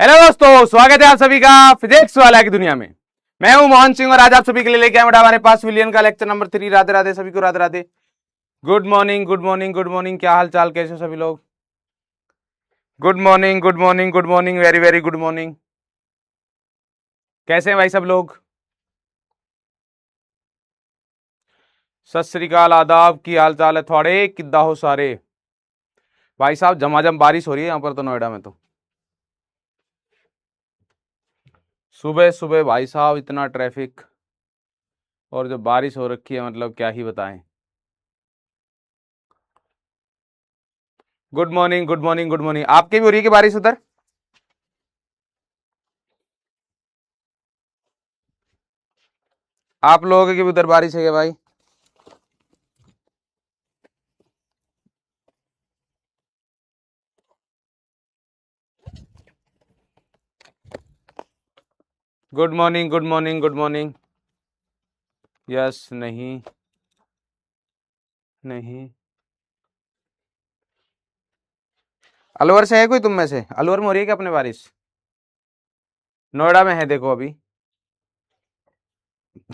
Hello दोस्तों, स्वागत है आप सभी का फिजिक्स वाला की दुनिया में। मैं हूं मोहन सिंह और आज आप सभी के लिए लेके आया हमारे पास विलियन का लेक्चर नंबर 3। राधे राधे सभी को, Radhe Radhe. Good morning, good morning, good morning. क्या हाल चाल, कैसे हो सभी लोग? Good morning, good morning, good morning, very very good morning. कैसे हैं भाई सब लोग? सत श्री अकाल, आदाब। की हाल चाल है थोड़े, किद्दा हो सारे? भाई साहब झमाझम बारिश हो रही है यहाँ पर तो, नोएडा में तो सुबह सुबह भाई साहब इतना ट्रैफिक, और जो बारिश हो रखी है मतलब क्या ही बताएं। Good morning, good morning, good morning. आपकी भी हो रही है कि बारिश उधर? आप लोगों की भी उधर बारिश है क्या भाई? Good morning, good morning, good morning. Yes, नहीं, नहीं। अलवर से है कोई तुम में से? अलवर में हो रही है क्या अपने बारिश? नोएडा में है देखो अभी।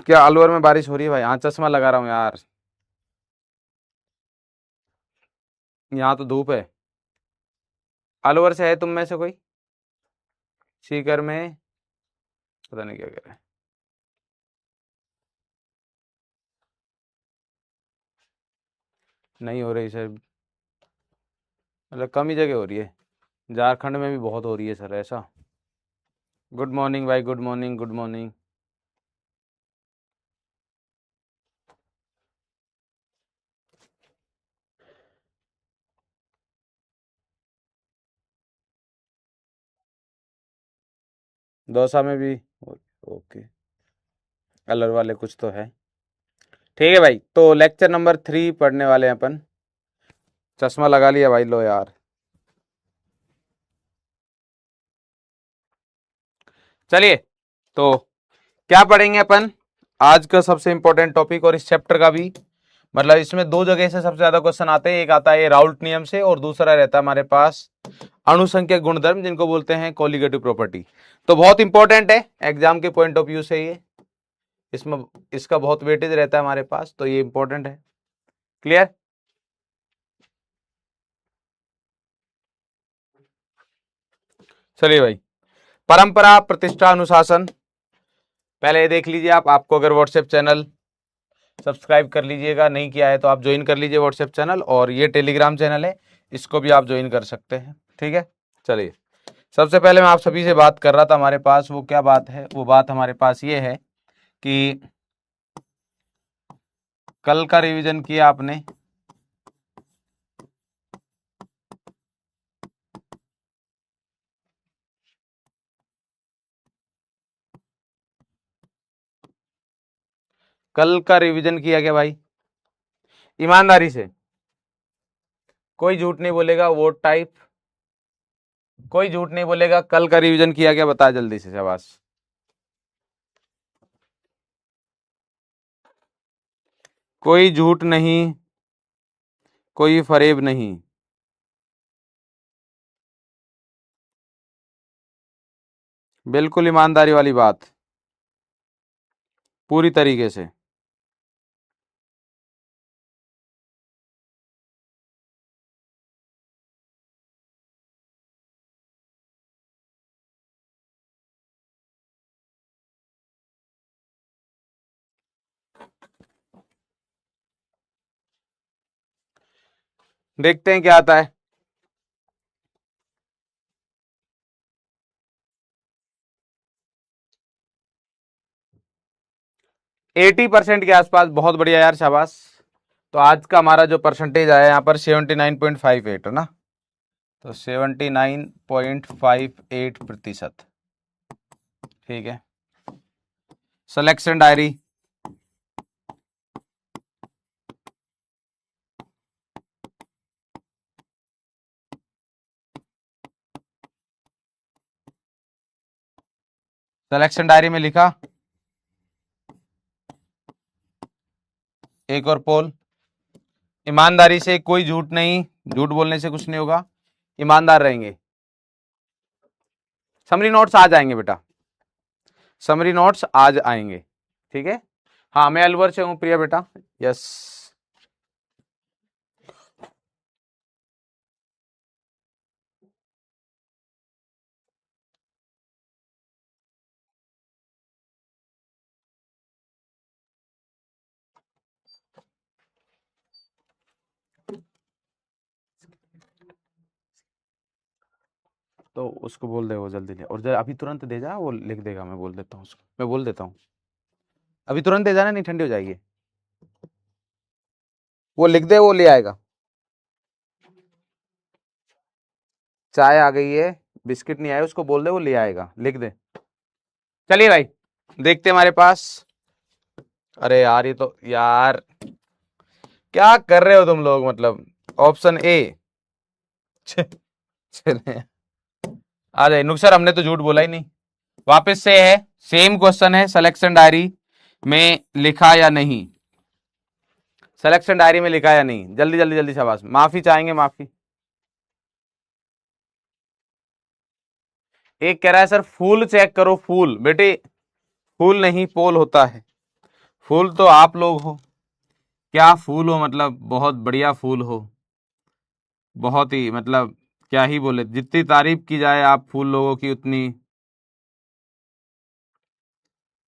क्या अलवर में बारिश हो रही है भाई? हाँ, चश्मा लगा रहा हूँ यार। यहाँ तो धूप है। अलवर से है तुम में से कोई? सीकर में पता नहीं क्या कह रहे हैं। नहीं हो रही सर, मतलब कम ही जगह हो रही है। झारखंड में भी बहुत हो रही है सर ऐसा। गुड मॉर्निंग भाई, good morning, good morning. Dausa में भी? ओके, अलवर वाले कुछ तो है। ठीक है भाई, तो लेक्चर नंबर 3 पढ़ने वाले हैं अपन। चश्मा लगा लिया भाई, लो यार। चलिए, तो क्या पढ़ेंगे अपन? आज का सबसे इंपॉर्टेंट टॉपिक, और इस चैप्टर का भी, मतलब इसमें दो जगह से सबसे ज्यादा क्वेश्चन आते हैं। एक आता है राउल्ट नियम से, और दूसरा रहता है हमारे पास अणुसंख्यक गुणधर्म, जिनको बोलते हैं कोलिगेटिव प्रॉपर्टी। तो बहुत इंपॉर्टेंट है एग्जाम के पॉइंट ऑफ व्यू से ये। इसमें इसका बहुत वेटेज रहता है हमारे पास, तो ये इंपॉर्टेंट है। क्लियर? चलिए भाई, परंपरा, प्रतिष्ठा, अनुशासन। पहले ये देख लीजिए आप। आपको अगर व्हाट्सएप चैनल सब्सक्राइब कर लीजिएगा, नहीं किया है तो आप ज्वाइन कर लीजिए व्हाट्सएप चैनल, और ये टेलीग्राम चैनल है, इसको भी आप ज्वाइन कर सकते हैं। ठीक है, चलिए। सबसे पहले मैं आप सभी से बात कर रहा था, हमारे पास वो क्या बात है? वो बात हमारे पास ये है कि कल का रिवीजन किया आपने? कल का रिवीजन किया क्या भाई? ईमानदारी से कोई झूठ नहीं बोलेगा, वोट टाइप। कोई झूठ नहीं बोलेगा, कल का रिवीजन किया क्या? बता जल्दी से, शाबाश। कोई झूठ नहीं, कोई फरेब नहीं। बिल्कुल ईमानदारी वाली बात, पूरी तरीके से। देखते हैं क्या आता है। 80% के आसपास, बहुत बढ़िया यार, शाबाश। तो आज का हमारा जो परसेंटेज आया यहाँ पर 79.58 है ना? तो 79.58%। ठीक है। Selection diary. सिलेक्शन डायरी में लिखा एक और पोल। ईमानदारी से, कोई झूठ नहीं, झूठ बोलने से कुछ नहीं होगा, ईमानदार रहेंगे। समरी नोट्स आज आएंगे बेटा, समरी नोट्स आज आएंगे, ठीक है। हाँ मैं अलवर से हूँ प्रिया बेटा, यस। तो उसको बोल दे वो जल्दी ले, और अभी तुरंत दे जा, वो लिख देगा, मैं बोल देता हूँ उसको, मैं बोल देता हूँ अभी तुरंत दे जाना, नहीं ठंडी हो जाएगी। वो लिख दे, वो ले आएगा। चाय आ गई है, बिस्किट नहीं आया, उसको बोल दे वो ले आएगा, लिख दे। चलिए भाई देखते हमारे पास। अरे यार ये तो यार क्या कर रहे हो तुम लोग, मतलब ऑप्शन ए। चले आ जाए नुकसर, हमने तो झूठ बोला ही नहीं। वापस से है, सेम क्वेश्चन है, सिलेक्शन डायरी में लिखा या नहीं, सिलेक्शन डायरी में लिखा या नहीं, जल्दी जल्दी जल्दी, शाबाश, माफी चाहेंगे, माफी। एक कह रहा है सर फूल चेक करो, फूल बेटे, फूल नहीं पोल होता है, फूल तो आप लोग हो, क्या फूल हो, मतलब बहुत बढ़िया फूल हो, बहुत ही, मतलब क्या ही बोले, जितनी तारीफ की जाए आप फूल लोगों की उतनी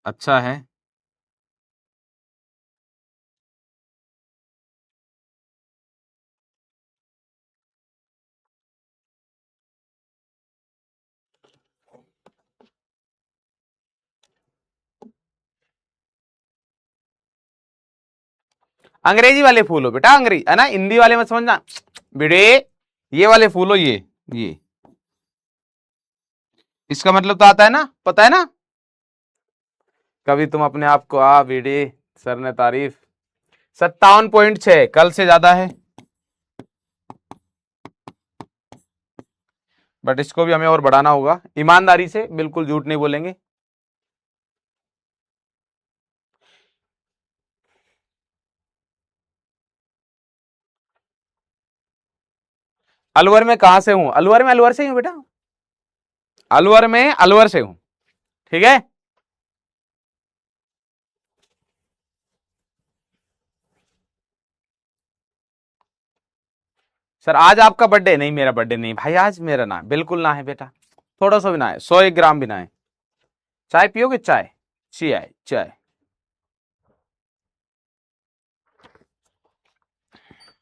अच्छा है। अंग्रेजी वाले फूल हो बेटा, अंग्रेजी है ना, हिंदी वाले मत समझना बेटे, ये वाले फूल हो, ये इसका मतलब तो आता है ना, पता है ना। कभी तुम अपने आप को आ बेटे, सर ने तारीफ, 57.6, कल से ज्यादा है, बट इसको भी हमें और बढ़ाना होगा, ईमानदारी से, बिल्कुल झूठ नहीं बोलेंगे। अलवर में कहां से हूं, अलवर में, अलवर से ही हूं बेटा, अलवर में, अलवर से हूं, ठीक है। सर आज आपका बर्थडे, नहीं मेरा बर्थडे नहीं भाई, आज मेरा ना, बिल्कुल ना है बेटा, थोड़ा सा भी ना है, 101 ग्राम भी ना है। चाय पियोगे, चाय, चाय चाय,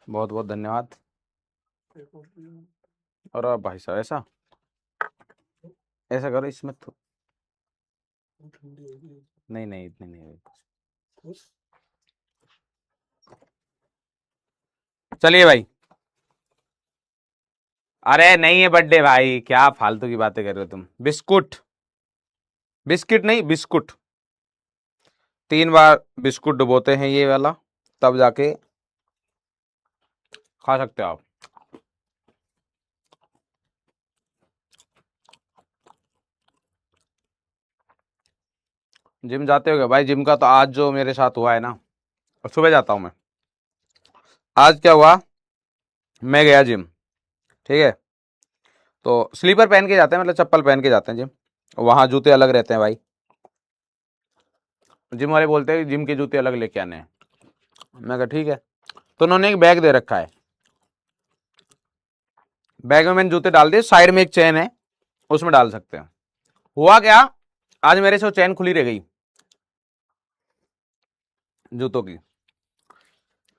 बहुत बहुत धन्यवाद। और अब भाई साहब ऐसा, ऐसा करो इसमें तो, नहीं नहीं इतनी नहीं है। चलिए भाई, अरे नहीं है बर्थडे भाई, क्या फालतू की बातें कर रहे हो तुम, बिस्कुट, बिस्किट नहीं बिस्कुट, 3 बार बिस्कुट डुबोते हैं ये वाला, तब जाके खा सकते हो आप। जिम जाते हो क्या भाई, जिम का तो आज जो मेरे साथ हुआ है ना, और सुबह जाता हूं मैं, आज क्या हुआ, मैं गया जिम, ठीक है, तो स्लीपर पहन के जाते हैं, मतलब चप्पल पहन के जाते हैं जिम, वहां जूते अलग रहते हैं भाई, जिम वाले बोलते हैं जिम के जूते अलग लेके आने हैं, मैं कहा ठीक है, तो उन्होंने एक बैग दे रखा है, बैग में मैंने जूते डाल दिए, साइड में एक चेन है, उसमें डाल सकते हैं। हुआ क्या, आज मेरे से वो चेन खुली रह गई जूतों की,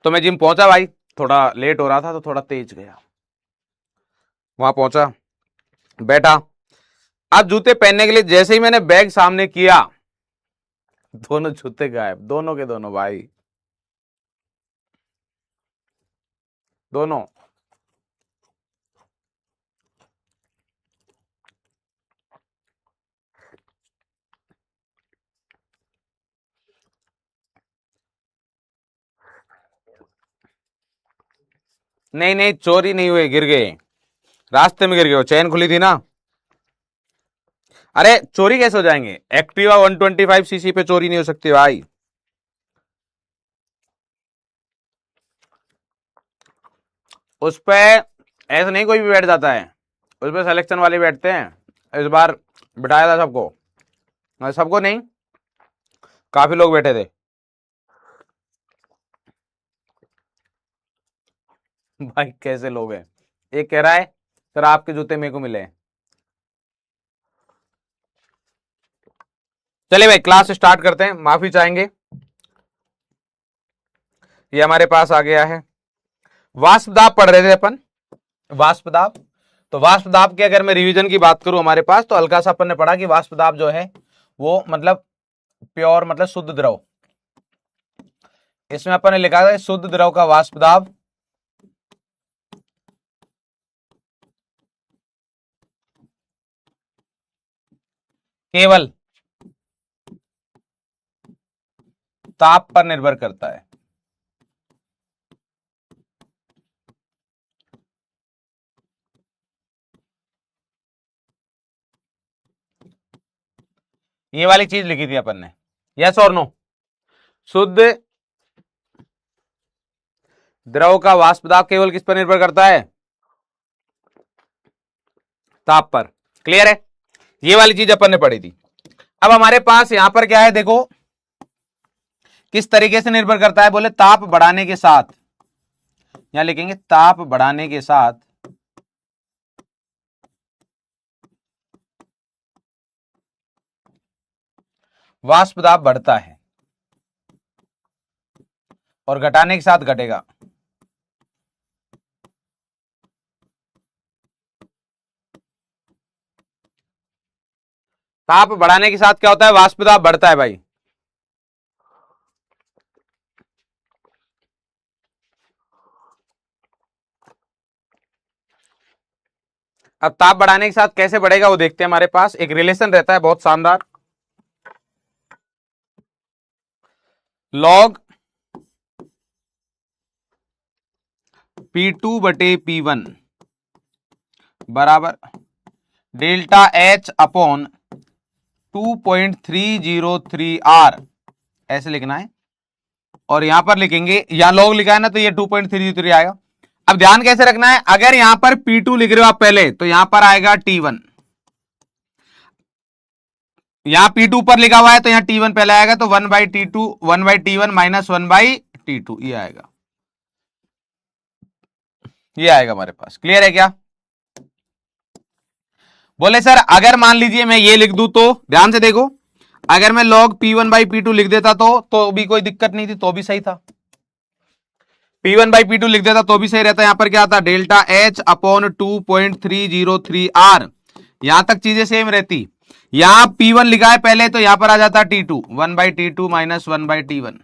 तो मैं जिम पहुंचा भाई, थोड़ा लेट हो रहा था तो थोड़ा तेज गया, वहां पहुंचा, बैठा, अब जूते पहनने के लिए जैसे ही मैंने बैग सामने किया, दोनों जूते गायब, दोनों के दोनों भाई, दोनों। नहीं नहीं चोरी नहीं हुए, गिर गए, रास्ते में गिर गए, वो चैन खुली थी ना। अरे चोरी कैसे हो जाएंगे, एक्टिवा 125 सीसी पे चोरी नहीं हो सकती भाई, उस पे ऐसा नहीं कोई भी बैठ जाता है, उस पे सिलेक्शन वाले बैठते हैं, इस बार बिठाया था सबको, सबको नहीं, काफी लोग बैठे थे। भाई कैसे लोग हैं, एक कह रहा है सर आपके जूते मेरे को मिले हैं। चलिए भाई क्लास स्टार्ट करते हैं, माफी चाहेंगे। ये हमारे पास आ गया है, वाष्प दाब पढ़ रहे थे अपन, वाष्प दाब। तो वाष्प दाब के अगर मैं रिवीजन की बात करूं हमारे पास, तो हल्का सा अपन ने पढ़ा कि वाष्प दाब जो है वो मतलब प्योर मतलब शुद्ध द्रव। इसमें अपन ने लिखा था शुद्ध द्रव का वाष्प दाब केवल ताप पर निर्भर करता है। ये वाली चीज लिखी थी अपन ने, यस और नो। शुद्ध द्रव का वाष्प दाब केवल किस पर निर्भर करता है, ताप पर। क्लियर है, ये वाली चीज अपन ने पढ़ी थी। अब हमारे पास यहां पर क्या है देखो, किस तरीके से निर्भर करता है, बोले ताप बढ़ाने के साथ, यहां लिखेंगे ताप बढ़ाने के साथ वाष्प दाब बढ़ता है और घटाने के साथ घटेगा। ताप बढ़ाने के साथ क्या होता है, वाष्प दाब बढ़ता है भाई। अब ताप बढ़ाने के साथ कैसे बढ़ेगा वो देखते हैं। हमारे पास एक रिलेशन रहता है बहुत शानदार, लॉग P2 बटे P1 बराबर डेल्टा H अपॉन 2.303 R, ऐसे लिखना है। और यहां पर लिखेंगे, यहां लॉग लिखा है ना, तो ये 2.303 आएगा। अब ध्यान कैसे रखना है, अगर यहां पर P2 लिख रहे हो आप पहले, तो यहां पर आएगा T1। यहां P2 पर लिखा हुआ है तो यहां T1 पहले आएगा, तो 1/T2 1/T1 माइनस 1/T2 ये आएगा, ये आएगा हमारे पास। क्लियर है क्या? बोले सर अगर मान लीजिए मैं ये लिख दूं, तो ध्यान से देखो, अगर मैं log P1/P2 लिख देता तो भी कोई दिक्कत नहीं थी, तो भी सही था। P1/P2 लिख देता तो भी सही रहता। यहां पर क्या आता, डेल्टा H अपॉन 2.303 R, यहां तक चीजें सेम रहती। यहां P1 लिखा है पहले, तो यहां पर आ जाता T2 1/T2 माइनस 1/T1।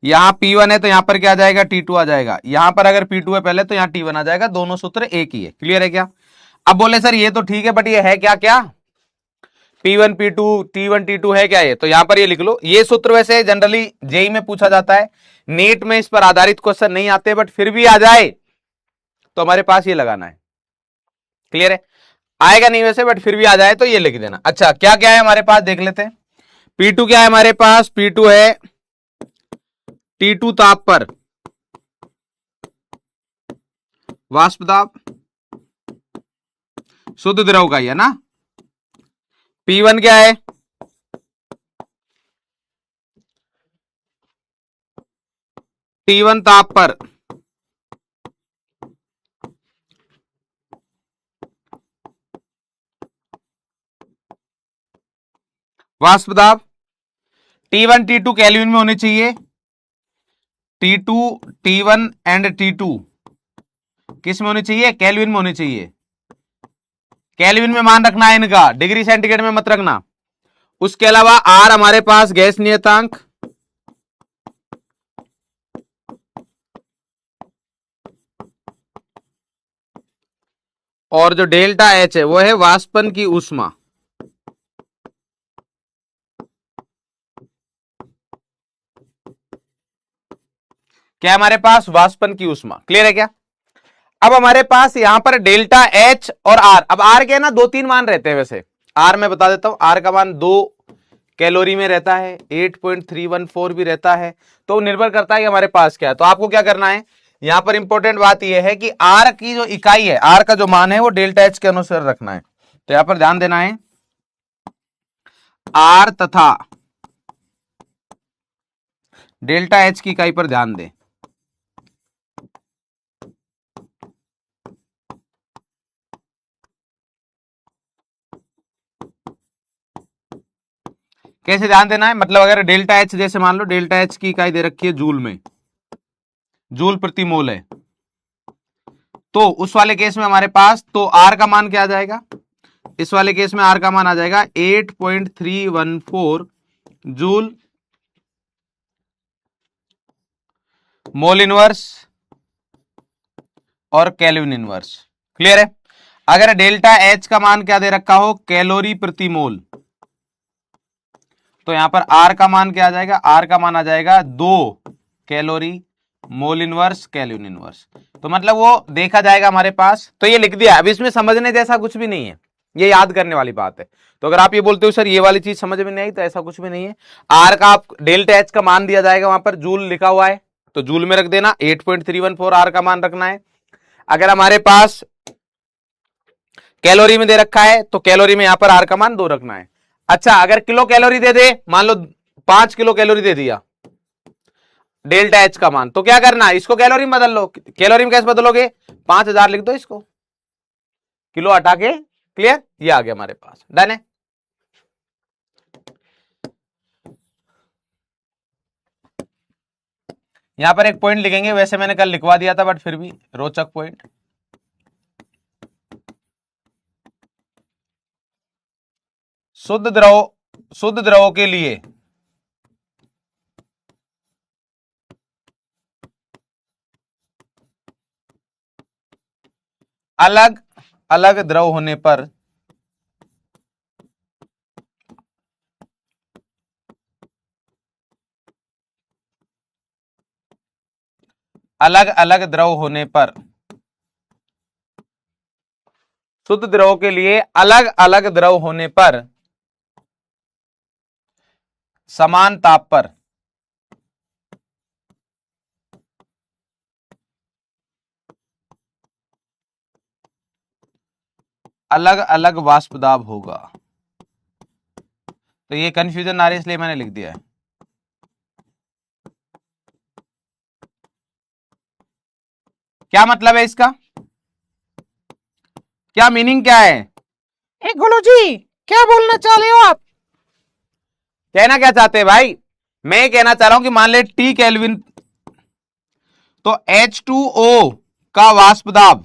यहां P1 है तो यहां पर क्या आ जाएगा, T2 आ जाएगा। यहां पर अगर P2 है पहले, तो यहां T1 आ जाएगा। दोनों सूत्र एक ही है। क्लियर है क्या? अब बोले सर ये तो ठीक है, बट ये है क्या क्या, P1 P2 T1 T2 है क्या ये, तो यहां पर ये लिख लो। ये सूत्र वैसे जनरली जेई में पूछा जाता है, नीट में इस पर आधारित क्वेश्चन नहीं आते, बट फिर भी आ जाए तो हमारे पास ये लगाना है। क्लियर है, आएगा नहीं वैसे, बट फिर भी आ जाए तो ये लिख देना। अच्छा क्या क्या है हमारे पास देख लेते हैं। P2 क्या है हमारे पास, P2 है T2 ताप पर वाष्प दाब शुद्ध द्रव का ही है ना। P1 क्या है, T1 ताप पर वाष्प दाब। T1 T2 केल्विन में होने चाहिए, T2 T1 एंड T2 किस में होनी चाहिए, केल्विन में होनी चाहिए। केल्विन में मान रखना है इनका, डिग्री सेंटीग्रेड में मत रखना। उसके अलावा R हमारे पास गैस नियतांक, और जो डेल्टा H है वो है वाष्पन की ऊष्मा। क्या हमारे पास, वाष्पन की ऊष्मा। क्लियर है क्या? अब हमारे पास यहां पर डेल्टा H और R, अब R के ना 2-3 मान रहते हैं वैसे। R मैं बता देता हूं, R का मान 2 कैलोरी में रहता है, 8.314 भी रहता है, तो निर्भर करता है कि हमारे पास क्या है। तो आपको क्या करना है, यहां पर इंपॉर्टेंट बात यह है कि R की जो इकाई है, R का जो मान है वो डेल्टा H के अनुसार रखना है। तो यहां पर ध्यान देना है आर तथा डेल्टा एच की इकाई पर ध्यान दें। कैसे ध्यान देना है, मतलब अगर डेल्टा एच, जैसे मान लो डेल्टा एच की इकाई दे रखी है जूल में, जूल प्रति मोल है, तो उस वाले केस में हमारे पास तो आर का मान क्या आ जाएगा, इस वाले केस में आर का मान आ जाएगा 8.314 जूल मोल इनवर्स और केल्विन इनवर्स। क्लियर है। अगर डेल्टा एच का मान क्या दे रखा हो, कैलोरी प्रति मोल, तो यहां पर आर का मान क्या आ जाएगा, आर का मान आ जाएगा 2 calorie mole inverse kelvin inverse. तो मतलब वो देखा जाएगा हमारे पास, तो ये लिख दिया। अब इसमें समझने जैसा कुछ भी नहीं है, ये याद करने वाली बात है। तो अगर आप ये बोलते हो सर ये वाली चीज समझ में नहीं आई, तो ऐसा कुछ भी नहीं है। आर का आप डेल्टा एच का मान दिया जाएगा, वहां पर जूल लिखा हुआ है तो जूल में रख देना, 8.314 आर का मान रखना है। अगर हमारे पास कैलोरी में दे रखा है तो कैलोरी में यहां पर आर का मान 2 रखना है। अच्छा, अगर किलो कैलोरी दे दे, मान लो 5 किलो कैलोरी दे दिया डेल्टा एच का मान, तो क्या करना है, इसको कैलोरी में बदल लो। कैलोरी में कैसे बदलोगे, 5000 लिख दो, इसको किलो हटा के। क्लियर, ये आ गया हमारे पास, डन है। यहां पर एक पॉइंट लिखेंगे, वैसे मैंने कल लिखवा दिया था बट फिर भी रोचक पॉइंट। शुद्ध द्रव के लिए अलग अलग द्रव होने पर अलग अलग द्रव होने पर शुद्ध द्रव के लिए अलग अलग द्रव होने पर समान ताप पर अलग अलग वाष्प दाब होगा। तो ये कंफ्यूजन ना रही इसलिए मैंने लिख दिया है। क्या मतलब है इसका, क्या मीनिंग क्या है, गुरु जी क्या बोलना चाह रहे हो आप, कहना क्या चाहते हैं भाई। मैं कहना चाह रहा हूं कि मान ले टी केल्विन, तो H2O का वाष्प दाब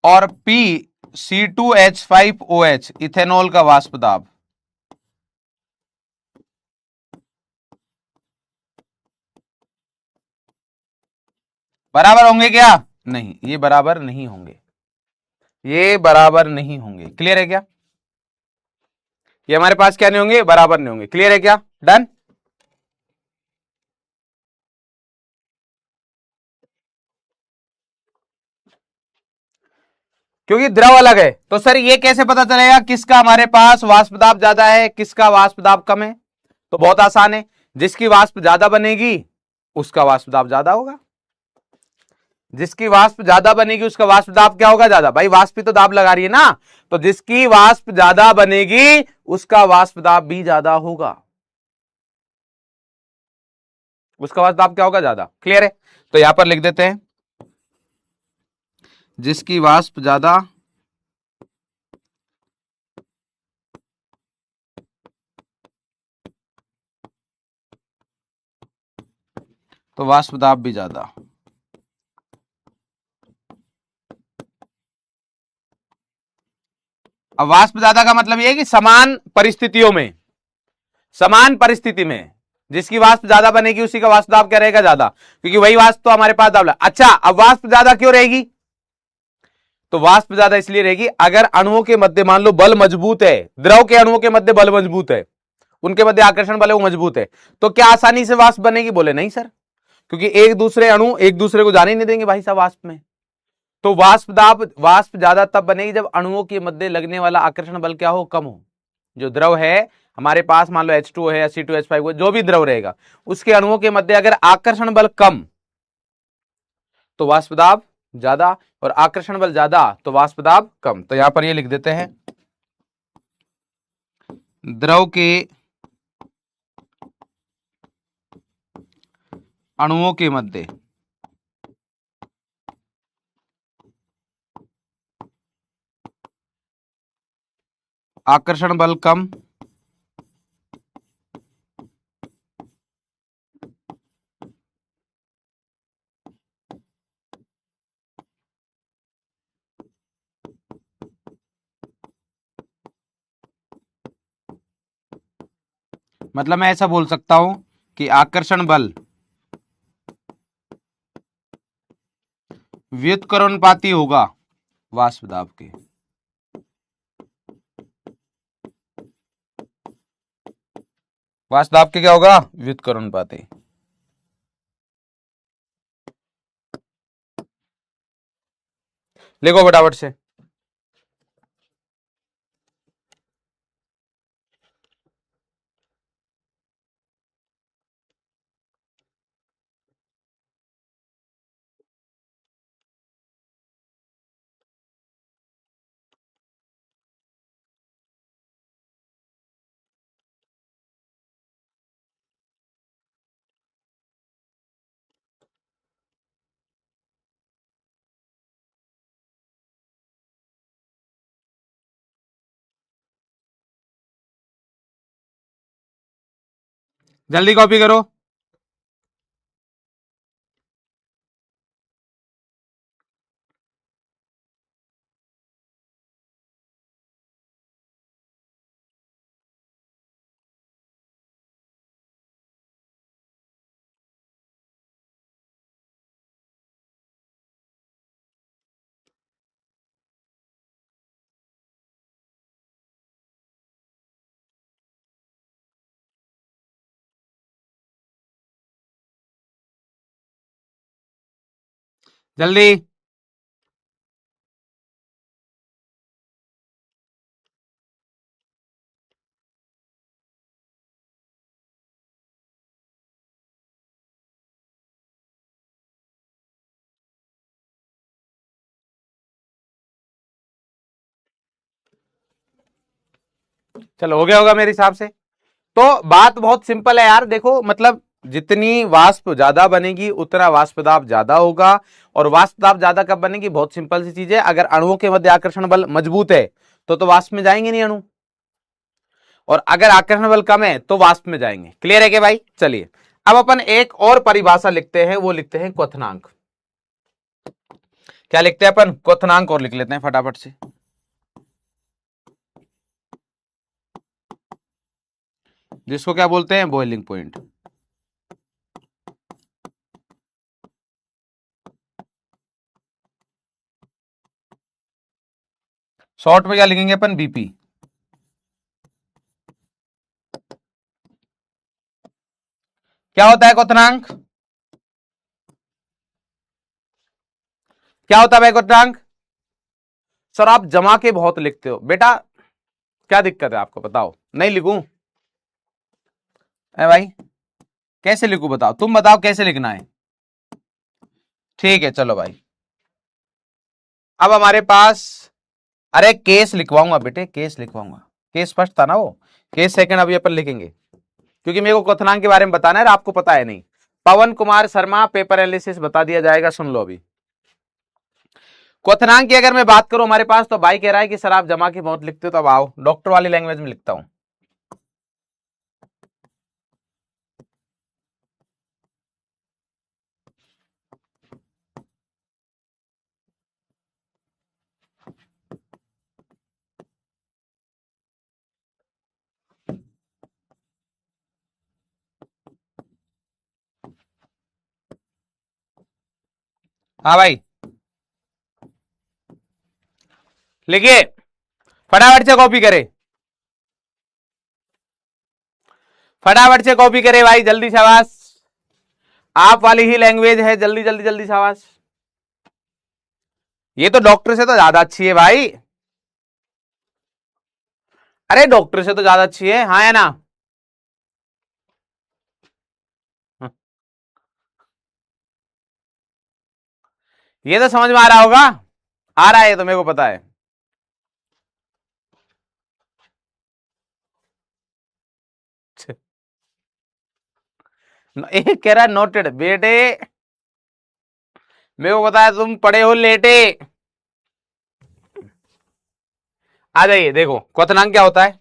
और PC2H5OH इथेनॉल का वाष्प दाब बराबर होंगे क्या, नहीं, ये बराबर नहीं होंगे, ये बराबर नहीं होंगे। क्लियर है क्या, ये हमारे पास क्या नहीं होंगे, बराबर नहीं होंगे। क्लियर है क्या, डन। क्योंकि द्रव अलग है, तो सर ये कैसे पता चलेगा किसका हमारे पास वाष्प दाब ज्यादा है किसका वाष्प दाब कम है। तो बहुत आसान है, जिसकी वाष्प ज्यादा बनेगी उसका वाष्प दाब ज्यादा होगा, जिसकी वाष्प ज्यादा बनेगी उसका वाष्प दाब क्या होगा, ज्यादा। भाई वाष्प तो दाब लगा रही है ना, तो जिसकी वाष्प ज्यादा बनेगी उसका वाष्प दाब भी ज्यादा होगा, उसका वाष्प दाब क्या होगा, ज्यादा। क्लियर है, तो यहां पर लिख देते हैं जिसकी वाष्प ज्यादा तो वाष्प दाब भी ज्यादा। अब वाष्प ज्यादा का मतलब यह है कि समान परिस्थितियों में, समान परिस्थिति में जिसकी वाष्प ज्यादा बनेगी उसी का वाष्प दाब क्या रहेगा, ज्यादा, क्योंकि वही वाष्प तो हमारे पास दाब। अच्छा, अब वाष्प ज्यादा क्यों रहेगी, तो वाष्प ज्यादा इसलिए रहेगी अगर अणुओं के मध्य मान लो बल मजबूत है, द्रव के अणुओं के मध्य बल मजबूत है, उनके मध्य आकर्षण बल है वो मजबूत है, तो क्या आसानी से वाष्प बनेगी, बोले नहीं सर, क्योंकि एक दूसरे अणु एक दूसरे को जाने ही नहीं देंगे भाई साहब वाष्प में। तो वाष्प ज्यादा तब बनेगी जब अणुओं के मध्य लगने वाला आकर्षण बल क्या हो, कम हो। जो द्रव है हमारे पास, मान लो H2O है या C2H5 जो भी द्रव रहेगा, उसके अणुओं के मध्य अगर आकर्षण बल कम तो वाष्प दाब ज्यादा, और आकर्षण बल ज्यादा तो वाष्प दाब कम। तो यहां पर ये लिख देते हैं, द्रव के अणुओं के मध्य आकर्षण बल कम, मतलब मैं ऐसा बोल सकता हूं कि आकर्षण बल व्युत्क्रमणुपाती होगा वाष्प दाब के। वाष्प दाब के क्या होगा? व्युत्क्रमणुपाती। लिखो फटाफट से। जल्दी कॉपी करो। जल्दी। चलो हो गया होगा मेरे हिसाब से। तो बात बहुत सिंपल है यार, देखो मतलब जितनी वाष्प ज्यादा बनेगी उतना वाष्प दाब ज्यादा होगा, और वाष्प दाब ज्यादा कब बनेगी? बहुत सिंपल सी चीज है, अगर अणुओं के मध्य आकर्षण बल मजबूत है तो वाष्प में जाएंगे नहीं अणु, और अगर आकर्षण बल कम है तो वाष्प में जाएंगे। क्लियर है क्या भाई? चलिए अब अपन एक और परिभाषा लिखते हैं, वो लिखते हैं क्वथनांक। क्या लिखते हैं अपन? क्वथनांक। और लिख लेते हैं फटाफट से। जिसको क्या बोलते हैं? Boiling point. शॉर्ट में क्या लिखेंगे अपन? बीपी। क्या होता है क्वथनांक? क्या होता है भाई क्वथनांक? सर आप जमा के बहुत लिखते हो बेटा, क्या दिक्कत है आपको बताओ? नहीं लिखूं? है भाई, कैसे लिखूं बताओ? तुम बताओ कैसे लिखना है। ठीक है चलो भाई। अब हमारे पास, अरे केस लिखवाऊंगा बेटे, केस लिखवाऊंगा। केस फर्स्ट था ना वो, केस सेकंड अभी अपन लिखेंगे, क्योंकि मेरे को क्वथनांक के बारे में बताना है, आपको पता है नहीं। पवन कुमार शर्मा, पेपर एनालिसिस बता दिया जाएगा, सुन लो अभी। क्वथनांक की अगर मैं बात करूं हमारे पास, तो भाई कह रहा है कि सर आप जमा के बहुत लिखते हो, तो अब आओ डॉक्टर वाली लैंग्वेज में लिखता हूं। हाँ भाई लिखिए, फटाफट से कॉपी करे, फटाफट से कॉपी करे भाई, जल्दी शाबाश। आप वाली ही लैंग्वेज है, जल्दी जल्दी जल्दी शाबाश। ये तो डॉक्टर से तो ज्यादा अच्छी है भाई। अरे डॉक्टर से तो ज्यादा अच्छी है, हाँ या ना? ये तो समझ में आ रहा होगा, आ रहा है तो मेरे को पता है। एक कह रहा है नोटेड, बेटे मेरे को पता है तुम पढ़े हो लेटे। आ जाइए, देखो क्वथनांक क्या होता है।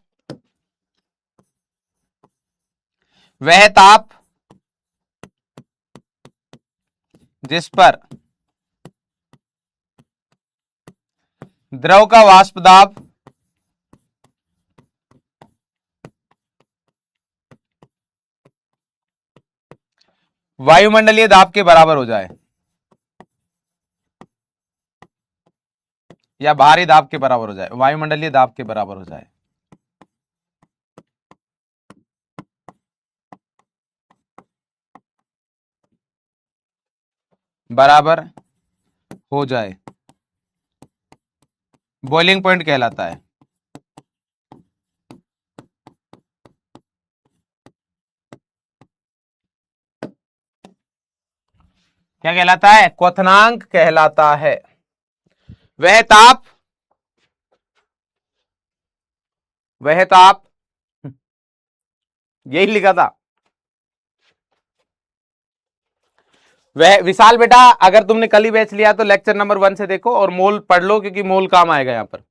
वह ताप जिस पर द्रव का वाष्प दाब वायुमंडलीय दाब के बराबर हो जाए या बाहरी दाब के बराबर हो जाए, वायुमंडलीय दाब के बराबर हो जाए, बराबर हो जाए, बॉइलिंग पॉइंट कहलाता है। क्या कहलाता है? क्वथनांक कहलाता है। वह ताप, वह ताप, यही लिखा था। वह विशाल बेटा, अगर तुमने कल ही बैच लिया तो लेक्चर नंबर 1 से देखो और मोल पढ़ लो, क्योंकि मोल काम आएगा यहां पर।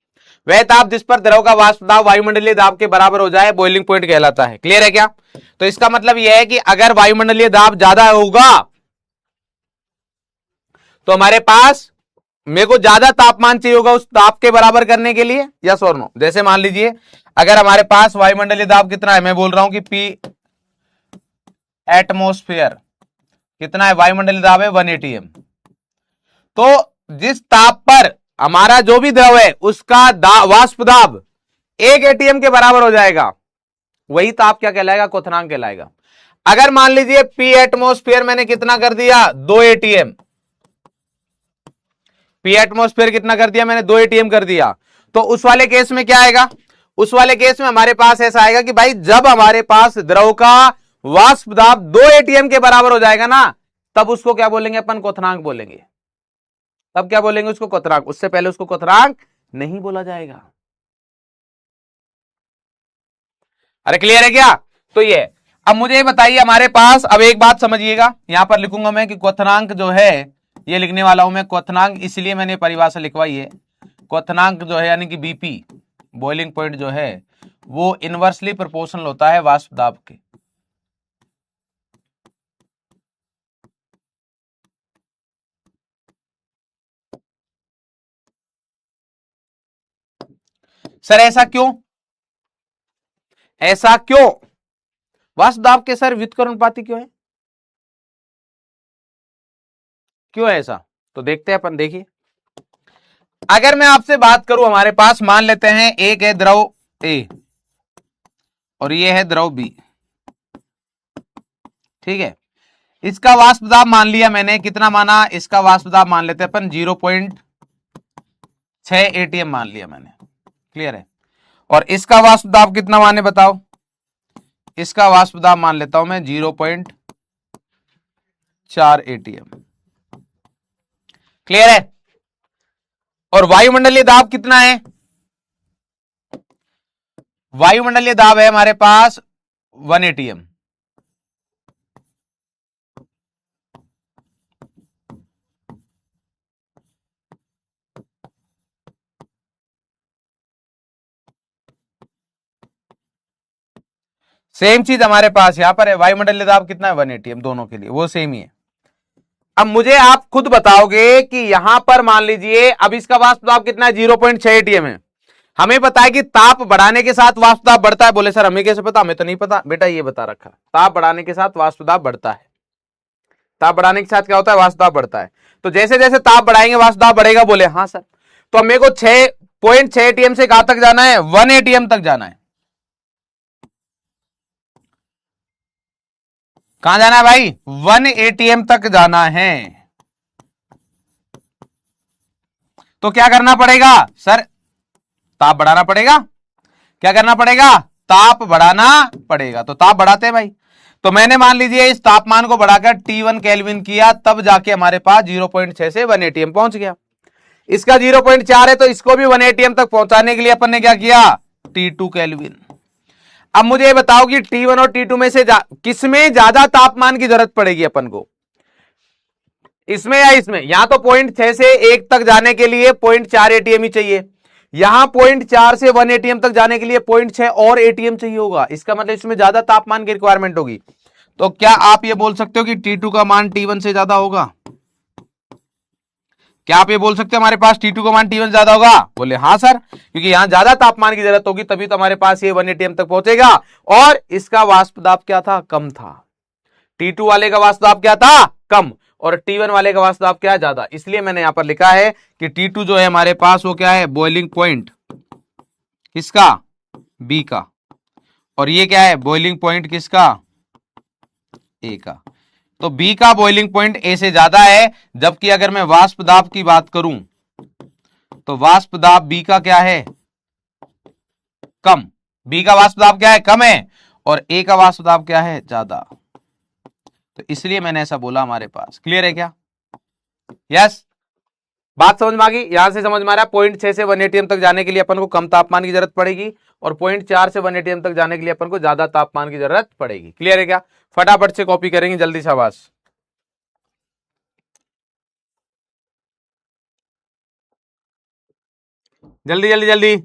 वह ताप जिस पर द्रव का वाष्प दाब वायुमंडलीय दाब के बराबर हो जाए बॉइलिंग पॉइंट कहलाता है। क्लियर है क्या? तो इसका मतलब यह है कि अगर वायुमंडलीय दाब ज्यादा होगा तो हमारे पास, मेरे को ज्यादा तापमान चाहिए होगा उस ताप के बराबर करने के लिए, यस और नो। जैसे मान लीजिए अगर हमारे पास वायुमंडलीय दाब कितना है, मैं बोल रहा हूं कि पी एटमोस्फेयर कितना है, वायुमंडलीय दाब है 1 atm। तो जिस ताप पर हमारा जो भी द्रव है उसका वाष्प दाब 1 atm के बराबर हो जाएगा, वही ताप क्या कहलाएगा? क्वथनांक कहलाएगा। अगर मान लीजिए पी एटमोस्फेयर मैंने कितना कर दिया, 2 atm, पी एटमोस्फेयर कितना कर दिया मैंने, 2 atm कर दिया, तो उस वाले केस में क्या आएगा? उस वाले केस में हमारे पास ऐसा आएगा कि भाई जब हमारे पास द्रव का वाष्प दाब 2 atm के बराबर हो जाएगा ना, तब उसको क्या बोलेंगे अपन? क्वथनांक बोलेंगे। तब क्या बोलेंगे उसको? क्वथनांक। उससे पहले उसको क्वथनांक नहीं बोला जाएगा। अरे क्लियर है क्या? तो ये, अब मुझे बताइए हमारे पास, अब एक बात समझिएगा, यहां पर लिखूंगा मैं कि क्वथनांक जो है, ये लिखने वाला हूं मैं क्वथनांक, इसलिए मैंने परिभाषा लिखवाई है। क्वथनांक जो है यानी कि बीपी, बॉइलिंग पॉइंट जो है, वो इनवर्सली प्रोपोर्शनल होता है वाष्प दाब के। सर ऐसा क्यों? ऐसा क्यों? वाष्प दाब के सर व्युत्क्रमानुपाती क्यों है? क्यों है ऐसा? तो देखते हैं अपन। देखिए, अगर मैं आपसे बात करूं, हमारे पास मान लेते हैं एक है द्रव ए और ये है द्रव बी, ठीक है। इसका वाष्प दाब मान लिया मैंने, कितना माना? इसका वाष्प दाब मान लेते हैं अपन 0.6 atm मान लिया मैंने। क्लियर है? और इसका वाष्प दाब कितना माने बताओ? इसका वाष्प दाब मान लेता हूं मैं 0.4 atm। क्लियर है? और वायुमंडलीय दाब कितना है? वायुमंडलीय दाब है हमारे पास 1 atm। सेम चीज हमारे पास यहां पर है, वायुमंडलीय दाब कितना है? 1 atm, दोनों के लिए वो सेम ही है। अब मुझे आप खुद बताओगे कि यहां पर मान लीजिए अब इसका वाष्प दाब कितना है? 0.6 atm है। हमें पता है कि ताप बढ़ाने के साथ वाष्प दाब बढ़ता है। बोले सर हमें कैसे पता? हमें तो नहीं पता बेटा, ये बता रखा, ताप बढ़ाने के साथ वाष्प दाब बढ़ता है। ताप बढ़ाने के साथ क्या होता है? वाष्प दाब बढ़ता है। तो जैसे जैसे ताप बढ़ाएंगे वाष्प दाब बढ़ेगा। बोले हाँ सर। तो अब मेरे को 6.6 atm से कहां तक जाना है? 1 atm तक जाना है। कहां जाना है भाई? 1 atm तक जाना है। तो क्या करना पड़ेगा सर? ताप बढ़ाना पड़ेगा। क्या करना पड़ेगा? ताप बढ़ाना पड़ेगा। तो ताप बढ़ाते हैं भाई। तो मैंने मान लीजिए इस तापमान को बढ़ाकर T1 केल्विन किया, तब जाके हमारे पास 0.6 से 1 atm पहुंच गया। इसका 0.4 है तो इसको भी 1 atm तक पहुंचाने के लिए अपन ने क्या किया, T2 केल्विन। अब मुझे ये बताओ कि T1 और T2 में से किसमें ज्यादा तापमान की जरूरत पड़ेगी अपन को, इसमें या इसमें? यहां तो 0.6 से 1 तक जाने के लिए 0.4 atm ही चाहिए, यहां 0.4 से 1 atm तक जाने के लिए 0.6 और atm चाहिए होगा। इसका मतलब इसमें ज्यादा तापमान की रिक्वायरमेंट होगी। तो क्या आप ये बोल सकते हो कि T2 का मान T1 से ज्यादा होगा? क्या आप ये बोल सकते हो हमारे पास T2 का मान T1 से ज्यादा होगा? बोले हाँ सर, क्योंकि यहां ज्यादा तापमान की जरूरत होगी, तभी तो हमारे पास ये 1 atm तक पहुंचेगा। और इसका वाष्प दाब क्या था, कम था। T2 वाले का वाष्प दाब क्या था, कम, और T1 वाले का वाष्प दाब क्या, ज्यादा। इसलिए मैंने यहां पर लिखा है कि T2 जो है हमारे पास वो क्या है, बॉइलिंग पॉइंट किसका, बी का, और ये क्या है, बॉइलिंग पॉइंट किसका, ए का। तो बी का बॉइलिंग पॉइंट ए से ज्यादा है, जबकि अगर मैं वाष्प दाब की बात करूं तो वाष्प दाब बी का क्या है, कम। बी का वाष्प दाब क्या है, कम है, और ए का वाष्प दाब क्या है, ज्यादा। तो इसलिए मैंने ऐसा बोला हमारे पास। क्लियर है क्या? यस, बात समझ में आ गई? यहां से समझ में आ रहा है 0.6 से 1 atm तक जाने के लिए अपन को कम तापमान की जरूरत पड़ेगी, और 0.4 से 1 atm तक जाने के लिए अपन को ज्यादा तापमान की जरूरत पड़ेगी। क्लियर है क्या? फटाफट से कॉपी करेंगे जल्दी, शाबाश। जल्दी जल्दी जल्दी।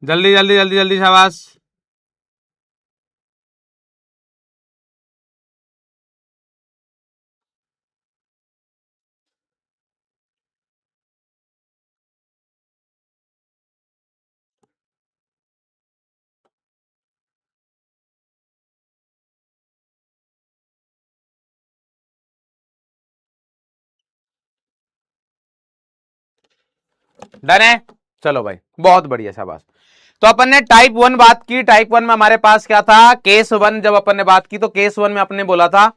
जल्दी जल्दी जल्दी जल्दी, शाबाश। डन है, चलो भाई, बहुत बढ़िया, शाबाश। तो अपन ने टाइप 1 बात की। टाइप 1 में हमारे पास क्या था, केस 1 जब अपन ने बात की तो केस 1 में अपने बोला था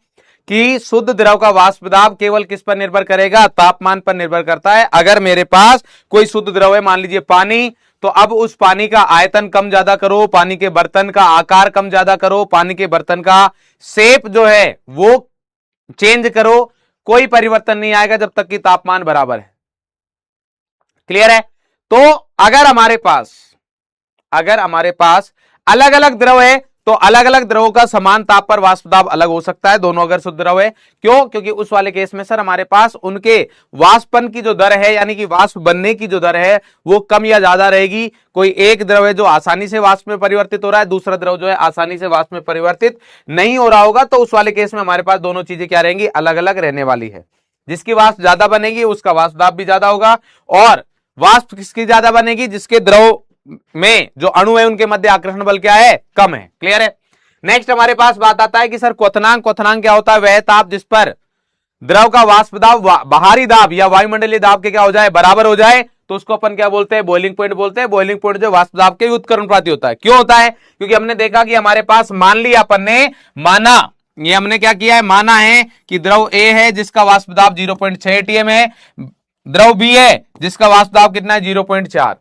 कि शुद्ध द्रव का वाष्प दाब केवल किस पर निर्भर करेगा, तापमान पर निर्भर करता है। अगर मेरे पास कोई शुद्ध द्रव है, मान लीजिए पानी, तो अब उस पानी का आयतन कम ज्यादा करो, पानी के बर्तन का आकार कम ज्यादा करो, पानी के बर्तन का शेप जो है वो चेंज करो, कोई परिवर्तन नहीं आएगा जब तक कि तापमान बराबर है। क्लियर है? तो अगर हमारे पास अलग अलग द्रव है तो अलग अलग द्रवों का समान ताप पर वाष्प दाब अलग हो सकता है, दोनों अगर शुद्ध द्रव है। क्यों? क्योंकि उस वाले केस में सर हमारे पास उनके वाष्पन की जो दर है, यानी कि वाष्प बनने की जो दर है, वो कम या ज्यादा रहेगी। कोई एक द्रव है जो आसानी से वाष्प में परिवर्तित हो रहा है, दूसरा द्रव जो है आसानी से वाष्प में परिवर्तित नहीं हो रहा होगा, तो उस वाले केस में हमारे पास दोनों चीजें क्या रहेंगी, अलग अलग रहने वाली है। जिसकी वाष्प ज्यादा बनेगी उसका वाष्प दाब भी ज्यादा होगा, और वाष्प किसकी ज्यादा बनेगी, जिसके द्रव में जो अणु है उनके मध्य आकर्षण बल क्या है, कम है। क्लियर है? नेक्स्ट हमारे पास बात आता है कि सर क्वथनांक क्या होता है, वह ताप जिस पर द्रव का वाष्प दाब बाहरी दाब या वायुमंडलीय दाब के क्या हो जाए, बराबर हो जाए, तो उसको अपन क्या बोलते हैं, बॉइलिंग पॉइंट बोलते हैं। बॉइलिंग पॉइंट जो वाष्प दाब के उत्क्रमणानुपाती होता है। क्यों होता है? क्योंकि हमने देखा कि हमारे पास, मान लिया अपन ने, माना, ये हमने क्या किया है, माना है कि द्रव ए है जिसका वाष्प दाब 0.6 atm है, द्रव बी है जिसका वाष्प दाब कितना है, 0.4।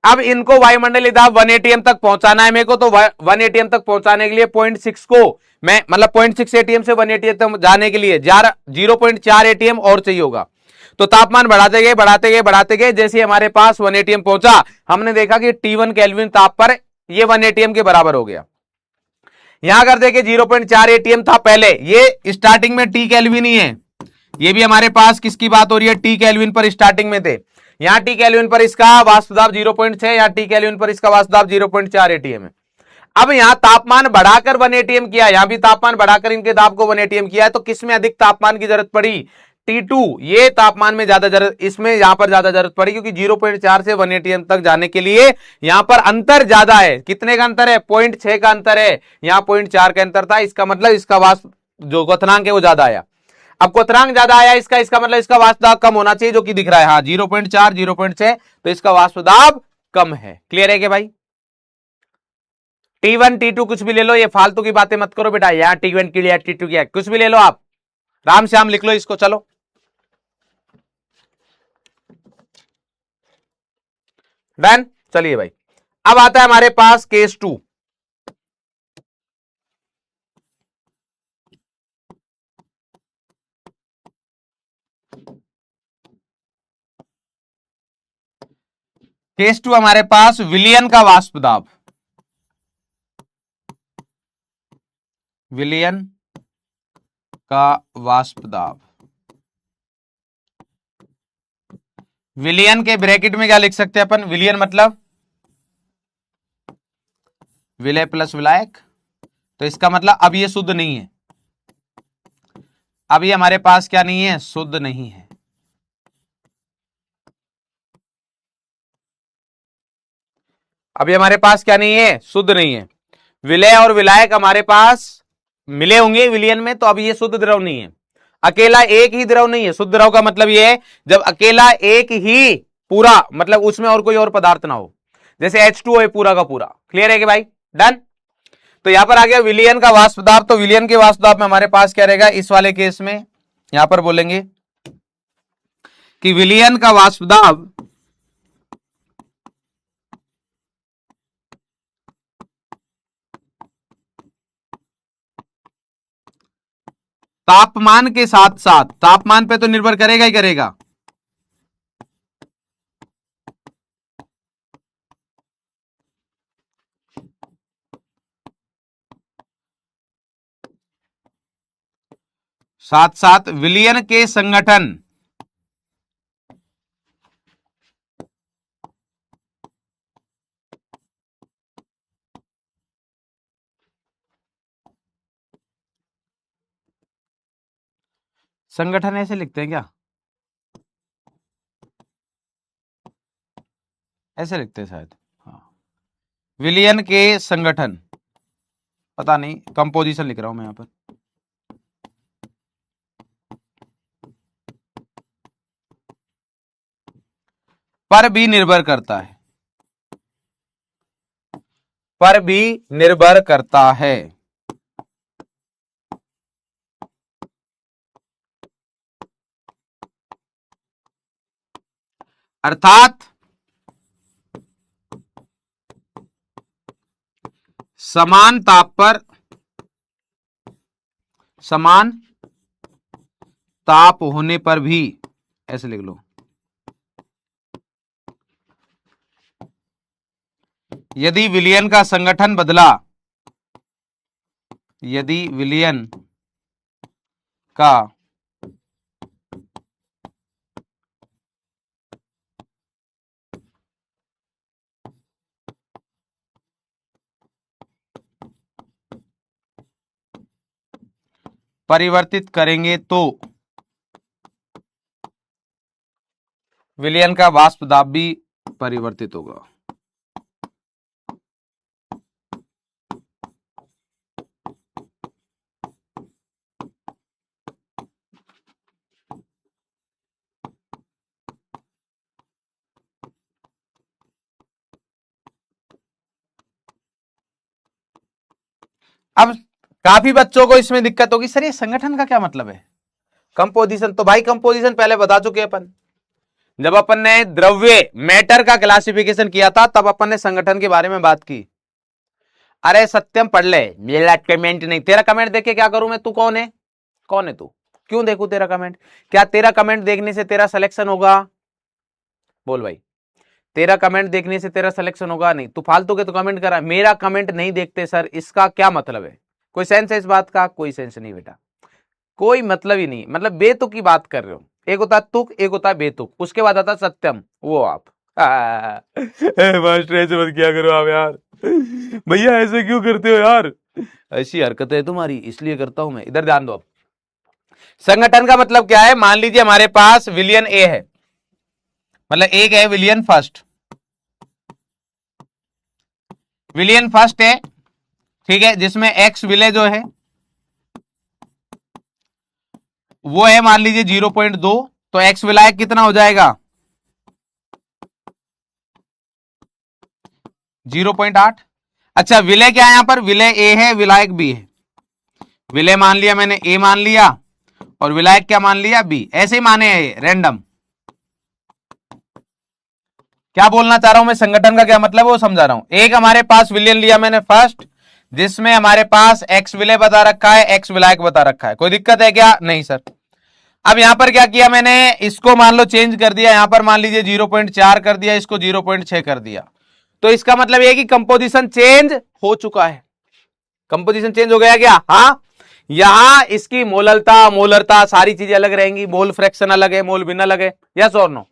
अब इनको वायुमंडलीय दाब 1 atm तक पहुंचाना है मेरे को, तो 1 atm तक पहुंचाने के लिए 0.6 को मैं, मतलब 0.6 atm से 1 atm तक जाने के लिए 0.4 atm और चाहिए होगा। तो तापमान बढ़ाते गए बढ़ाते गए बढ़ाते गए, जैसे हमारे पास 1 atm पहुंचा, हमने देखा कि T1 केल्विन ताप पर ये 1 atm के बराबर हो गया। यहां अगर देखें 0.4 atm था पहले, ये स्टार्टिंग में T केल्विन ही है, ये भी हमारे पास किसकी बात हो रही है, T केल्विन पर स्टार्टिंग में थे। यहां T केल्विन पर इसका वाष्प दाब 0.6, यहां T केल्विन पर इसका वाष्प दाब 0.4 atm है। अब यहां तापमान बढ़ाकर 1 atm किया, यहां भी तापमान बढ़ाकर इनके दाब को 1 atm किया है, तो किसमें अधिक तापमान की जरूरत पड़ी, T2 ये तापमान में ज्यादा जरूरत, इसमें यहां पर ज्यादा जरूरत पड़ी क्योंकि 0.4 से 1 atm तक जाने के लिए यहां पर अंतर ज्यादा है। कितने का अंतर है? 0.6 का अंतर है, यहां 0.4 का अंतर था। इसका मतलब इसका वाष्प जो क्वथनांक है वो ज्यादा आया। अब क्वथनांक ज्यादा आया इसका मतलब इसका वाष्प दाब कम होना चाहिए, जो कि दिख रहा है। हाँ 0.4 0.6, तो इसका वाष्प दाब कम है। क्लियर है कि भाई? T1 T2 कुछ भी ले लो, ये फालतू की बातें मत करो बेटा। यहाँ T1 के लिए T2 क्या, कुछ भी ले लो आप, राम श्याम लिख लो इसको। चलो डन। चलिए भाई, अब आता है हमारे पास केस 2। केस 2 हमारे पास विलियन का वाष्प दाब, विलियन का वाष्प दाब। विलियन के ब्रैकेट में क्या लिख सकते हैं अपन? विलियन मतलब विलय प्लस विलायक, तो इसका मतलब अब ये शुद्ध नहीं है, अब ये हमारे पास क्या नहीं है? शुद्ध नहीं है। अभी हमारे पास क्या नहीं है? शुद्ध नहीं है। विलय और विलायक हमारे पास मिले होंगे विलियन में, तो अब ये शुद्ध द्रव नहीं है। अकेला एक ही द्रव नहीं है। शुद्ध द्रव का मतलब ये है जब अकेला एक ही पूरा, मतलब उसमें और कोई और पदार्थ ना हो, जैसे H2O है पूरा का पूरा। क्लियर है कि भाई? डन। तो यहां पर आ गया विलियन का वाष्प दाब। तो विलियन के वाष्प दाब में हमारे पास क्या रहेगा इस वाले केस में? यहां पर बोलेंगे कि विलियन का वाष्प दाब तापमान के साथ साथ, तापमान पे तो निर्भर करेगा ही करेगा, साथ साथ विलियन के संगठन, संगठन ऐसे लिखते हैं क्या? ऐसे लिखते हैं शायद। हाँ, विलियन के संगठन, पता नहीं, कंपोजिशन लिख रहा हूं मैं यहां पर भी निर्भर करता है, पर भी निर्भर करता है। अर्थात समान ताप पर, समान ताप होने पर भी, ऐसे लिख लो, यदि विलियन का संगठन बदला, यदि विलियन का परिवर्तित करेंगे तो विलियन का वाष्प दाब भी परिवर्तित होगा। अब काफी बच्चों को इसमें दिक्कत होगी, सर ये संगठन का क्या मतलब है? कंपोजिशन, तो भाई कंपोजिशन पहले बता चुके अपन। जब अपन ने द्रव्य मैटर का क्लासिफिकेशन किया था तब अपन ने संगठन के बारे में बात की। अरे सत्यम पढ़ ले, मेरा कमेंट नहीं, तेरा कमेंट देख के क्या करूं मैं? तू कौन है? कौन है तू? क्यों देखूं तेरा कमेंट? क्या तेरा कमेंट देखने से तेरा सिलेक्शन होगा? बोल भाई, तेरा कमेंट देखने से तेरा सिलेक्शन होगा? नहीं। तू फालतू के तो कमेंट करा, मेरा कमेंट नहीं देखते सर, इसका क्या मतलब है? कोई सेंस है इस बात का? कोई सेंस नहीं बेटा, कोई मतलब ही नहीं। मतलब बेतुक की बात कर रहे हो। एक होता तुक, एक होता बेतुक, उसके बाद आता सत्यम, वो आप। मास्टर ऐसे मत किया करो आप यार, भैया ऐसे क्यों करते हो यार? ऐसी हरकत है तुम्हारी, इसलिए करता हूं मैं। इधर ध्यान दो अब। संगठन का मतलब क्या है, मान लीजिए हमारे पास विलियन ए है, मतलब एक है विलियन फर्स्ट, विलियन फर्स्ट है, ठीक है, जिसमें एक्स विलय जो है वो है मान लीजिए 0.2, तो एक्स विलायक कितना हो जाएगा 0.8। अच्छा विलय क्या है यहां पर, विलय ए है विलायक बी है, विलय मान लिया मैंने ए मान लिया और विलायक क्या मान लिया बी, ऐसे ही माने हैं रैंडम। क्या बोलना चाह रहा हूं मैं, संगठन का क्या मतलब है वो समझा रहा हूं। एक हमारे पास विलियन लिया मैंने फर्स्ट, जिसमें हमारे पास एक्स विलय बता रखा है, एक्स विलायक बता रखा है, कोई दिक्कत है क्या, नहीं सर। अब यहां पर क्या किया मैंने, इसको मान लो चेंज कर दिया, यहां पर मान लीजिए 0.4 कर दिया, इसको 0.6 कर दिया, तो इसका मतलब यह कि कंपोजिशन चेंज हो चुका है, कंपोजिशन चेंज हो गया क्या, हाँ। यहां इसकी मोललता मोलरता सारी चीजें अलग रहेंगी, मोल फ्रैक्शन अलग है, मोल भिन्न अलग है, यस और नो।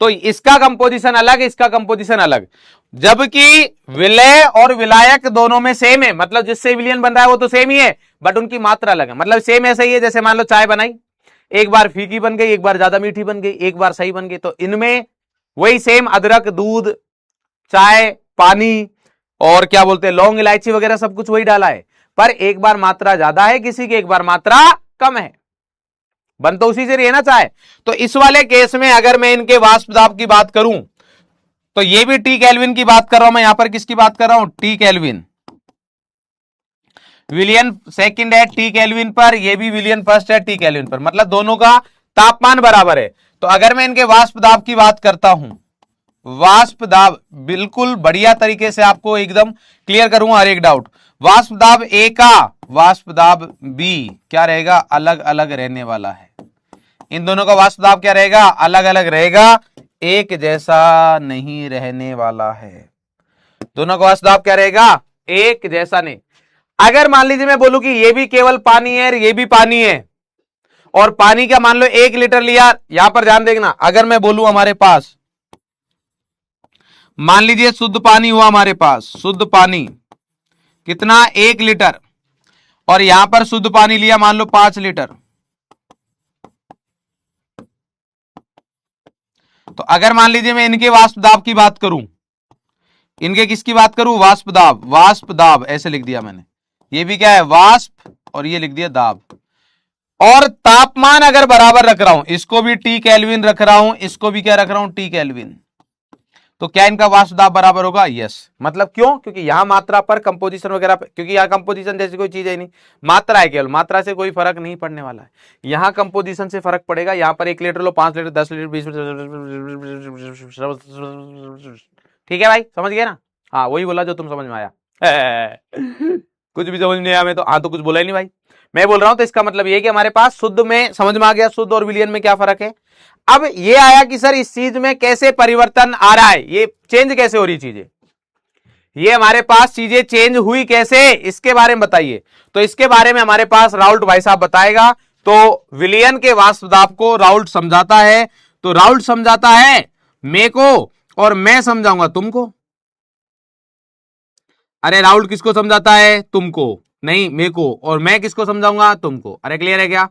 तो इसका कंपोजिशन अलग, इसका कंपोजिशन अलग, जबकि विलय और विलायक दोनों में सेम है, मतलब जिससे विलियन बन रहा है वो तो सेम ही है, बट उनकी मात्रा अलग है। मतलब सेम ऐसा ही है जैसे मान लो चाय बनाई, एक बार फीकी बन गई, एक बार ज्यादा मीठी बन गई, एक बार सही बन गई, तो इनमें वही सेम अदरक, दूध, चाय, पानी और क्या बोलते हैं लौंग, इलायची वगैरह सब कुछ वही डाला है, पर एक बार मात्रा ज्यादा है, किसी की एक बार मात्रा कम है, बन तो उसी से रही है ना चाय। तो इस वाले केस में अगर मैं इनके वाष्प दाब की बात करूं, तो ये भी टी केल्विन की बात कर रहा हूं मैं, यहां पर किसकी बात कर रहा हूं, टी केल्विन, विलियन सेकंड है टी केल्विन पर, ये भी विलियन फर्स्ट है टी केल्विन पर, मतलब दोनों का तापमान बराबर है। तो अगर मैं इनके वाष्प दाब की बात करता हूं, वाष्प दाब बिल्कुल बढ़िया तरीके से आपको एकदम क्लियर करूंगा हर एक डाउट। वाष्प दाब ए का वाष्प दाब बी क्या रहेगा, अलग अलग रहने वाला है, इन दोनों का वाष्प दाब क्या रहेगा, अलग अलग रहेगा, एक जैसा नहीं रहने वाला है, दोनों का वाष्प दाब क्या रहेगा, एक जैसा नहीं। अगर मान लीजिए मैं बोलूं कि ये भी केवल पानी है और ये भी पानी है, और पानी का मान लो 1 लीटर लिया, यहां पर ध्यान देखना, अगर मैं बोलूं हमारे पास मान लीजिए शुद्ध पानी हुआ हमारे पास, शुद्ध पानी कितना 1 लीटर, और यहां पर शुद्ध पानी लिया मान लो 5 लीटर, तो अगर मान लीजिए मैं इनके वाष्प दाब की बात करूं, इनके किसकी बात करूं, वाष्प दाब, वाष्प दाब ऐसे लिख दिया मैंने, ये भी क्या है वाष्प और ये लिख दिया दाब, और तापमान अगर बराबर रख रहा हूं, इसको भी टी केल्विन रख रहा हूं, इसको भी क्या रख रहा हूं टी केल्विन, तो क्या इनका वाष्प दाब बराबर होगा, यस। मतलब क्यों, क्योंकि यहां मात्रा पर कंपोजिशन वगैरह, क्योंकि यहां कंपोजिशन जैसी कोई चीज है नहीं, मात्रा है केवल, मात्रा से कोई फर्क नहीं पड़ने वाला है, यहां कंपोजिशन से फर्क पड़ेगा। यहां पर 1 लीटर लो, 5 लीटर, 10 लीटर, 20, ठीक है भाई, समझ गए ना, हाँ वही बोला जो तुम समझ में आया। कुछ भी समझ नहीं आया मैं तो, हाँ तो कुछ बोला ही नहीं भाई, मैं बोल रहा हूं। तो इसका मतलब ये कि हमारे पास शुद्ध में समझ में आ गया, शुद्ध और विलियन में क्या फर्क है। अब ये आया कि सर इस चीज में कैसे परिवर्तन आ रहा है, ये चेंज कैसे हो रही चीजें, ये हमारे पास चीजें चेंज हुई कैसे, इसके बारे में बताइए। तो इसके बारे में हमारे पास राउल्ट भाई साहब बताएगा। तो विलियन के वाष्प दाब को राउल्ट समझाता है, तो राउल्ट समझाता है मे को और मैं समझाऊंगा तुमको। अरे राउल्ट किसको समझाता है, तुमको नहीं मे को, और मैं किसको समझाऊंगा, तुमको। अरे क्लियर है क्या,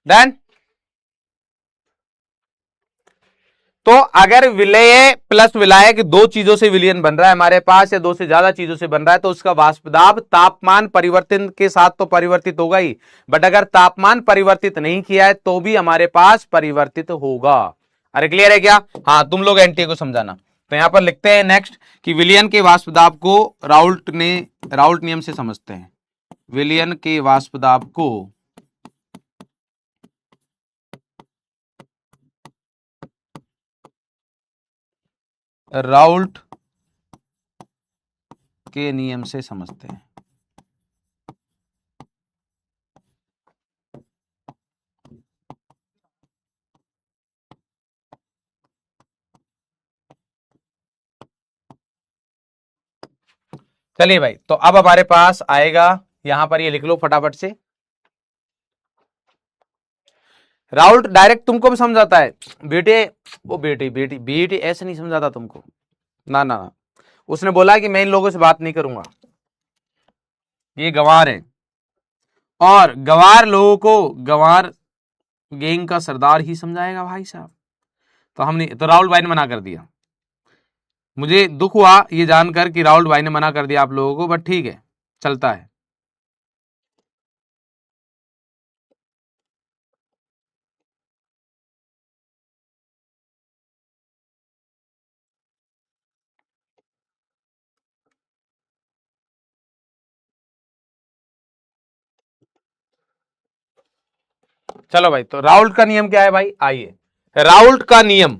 डन। तो अगर विलय प्लस विलायक दो चीजों से विलियन बन रहा है हमारे पास, या दो से ज्यादा चीजों से बन रहा है, तो उसका वाष्प दाब तापमान परिवर्तन के साथ तो परिवर्तित होगा ही, बट अगर तापमान परिवर्तित नहीं किया है तो भी हमारे पास परिवर्तित होगा। अरे क्लियर है क्या, हाँ तुम लोग एनटीए को समझाना। तो यहां पर लिखते हैं नेक्स्ट कि विलियन के वाष्प दाब को राउल्ट नियम से समझते हैं, विलियन के वाष्प दाब को राउल्ट के नियम से समझते हैं। चलिए भाई, तो अब हमारे पास आएगा यहां पर ये लिख लो फटाफट से। राउल्ट डायरेक्ट तुमको भी समझाता है बेटे, वो बेटी बेटी बेटी ऐसे नहीं समझाता तुमको, ना ना ना, उसने बोला कि मैं इन लोगों से बात नहीं करूंगा, ये गंवार है और गंवार लोगों को गंवार गैंग का सरदार ही समझाएगा भाई साहब। तो हमने तो राहुल भाई ने मना कर दिया। मुझे दुख हुआ ये जानकर कि राहुल भाई ने मना कर दिया आप लोगों को, बट ठीक है चलता है। चलो भाई, तो राउल्ट का नियम क्या है भाई, आइए राउल्ट का नियम।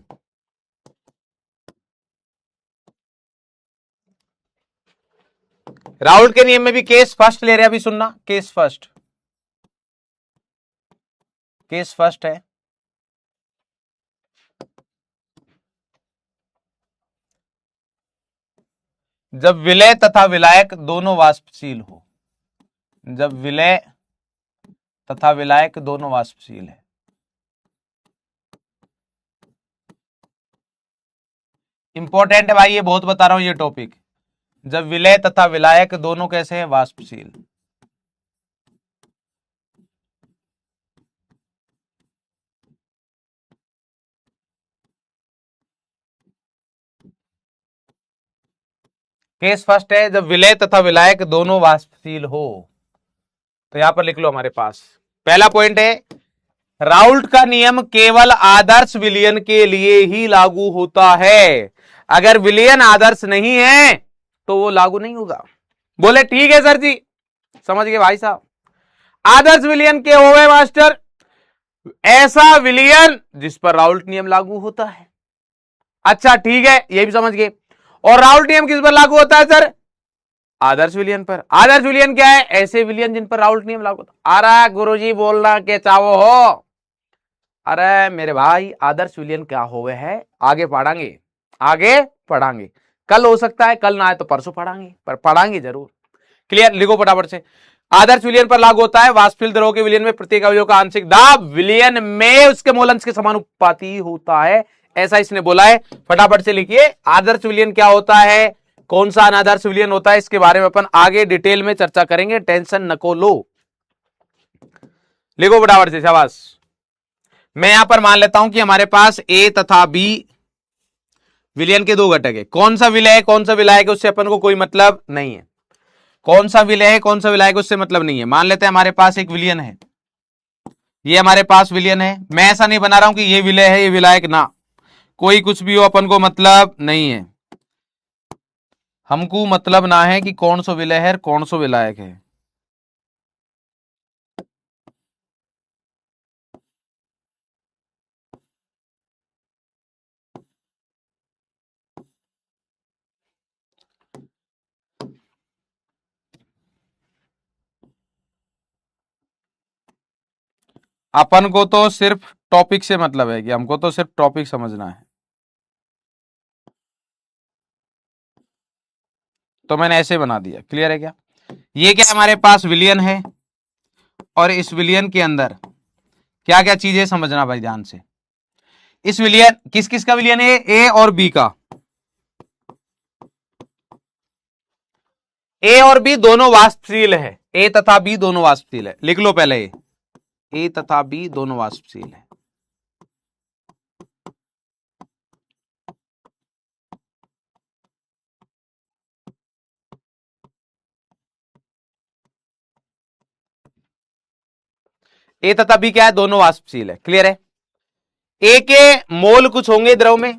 राउल्ट के नियम में भी केस फर्स्ट ले रहे हैं, अभी सुनना, केस फर्स्ट, केस फर्स्ट है। जब विलय तथा विलायक दोनों वाष्पशील हो, जब विलय तथा विलायक दोनों वाष्पशील है, इंपॉर्टेंट है भाई, ये बहुत बता रहा हूं ये टॉपिक। जब विलय तथा विलायक दोनों कैसे हैं, वाष्पशील। केस फर्स्ट है जब विलय तथा विलायक दोनों वाष्पशील हो। तो यहां पर लिख लो हमारे पास पहला पॉइंट है, राउल्ट का नियम केवल आदर्श विलयन के लिए ही लागू होता है। अगर विलयन आदर्श नहीं है तो वो लागू नहीं होगा। बोले ठीक है सर जी, समझ गए भाई साहब। आदर्श विलयन के हो गए मास्टर, ऐसा विलयन जिस पर राउल्ट नियम लागू होता है। अच्छा ठीक है, ये भी समझ गए। और राउल्ट नियम किस पर लागू होता है सर, आदर्श विलयन पर। आदर्श विलयन क्या है, ऐसे विलयन जिन पर राउल्ट नियम लागू होता। अरे गुरुजी बोलना के चाहो हो, अरे मेरे भाई आदर्श विलयन क्या होवे है, आगे पढ़ांगे, आगे पढ़ांगे। कल हो सकता है, कल ना आए तो परसों पढ़ांगे, पर पढ़ांगे जरूर। क्लियर, लिखो फटाफट से। आदर्श विलयन पर लागू होता है वाष्पशील द्रव के विलयन में प्रत्येक अवयव का आंशिक दाब विलयन में उसके मोल अंश के समानुपाती होता है, ऐसा इसने बोला है। फटाफट से लिखिए, आदर्श विलयन क्या होता है, कौन सा अनादर्श विलयन होता है, इसके बारे में अपन आगे डिटेल में चर्चा करेंगे, टेंशन नको लो। लिखो फटाफट से, शाबाश। मैं यहां पर मान लेता हूं कि हमारे पास ए तथा बी विलयन के दो घटक है। कौन सा विलय है कौन सा विलायक है उससे अपन को कोई मतलब नहीं है। कौन सा विलय है कौन सा विलायक उससे मतलब नहीं है। मान लेते हैं हमारे पास एक विलयन है, ये हमारे पास विलयन है। मैं ऐसा नहीं बना रहा हूं कि ये विलय है ये विलायक, ना, कोई कुछ भी हो अपन को मतलब नहीं है। हमको मतलब ना है कि कौन सा विलय है कौन सा विलायक है। अपन को तो सिर्फ टॉपिक से मतलब है कि हमको तो सिर्फ टॉपिक समझना है। तो मैंने ऐसे बना दिया, क्लियर है क्या। ये क्या हमारे पास विलयन है और इस विलयन के अंदर क्या क्या चीजें समझना भाई ध्यान से। इस विलयन किस किस का विलयन है, ए और बी का। ए और बी दोनों वाष्पशील है, ए तथा बी दोनों वाष्पशील है। लिख लो पहले, ए तथा बी दोनों वाष्पशील है। ए तथा बी क्या है, दोनों वाष्पशील है, क्लियर है। ए के मोल कुछ होंगे द्रव में,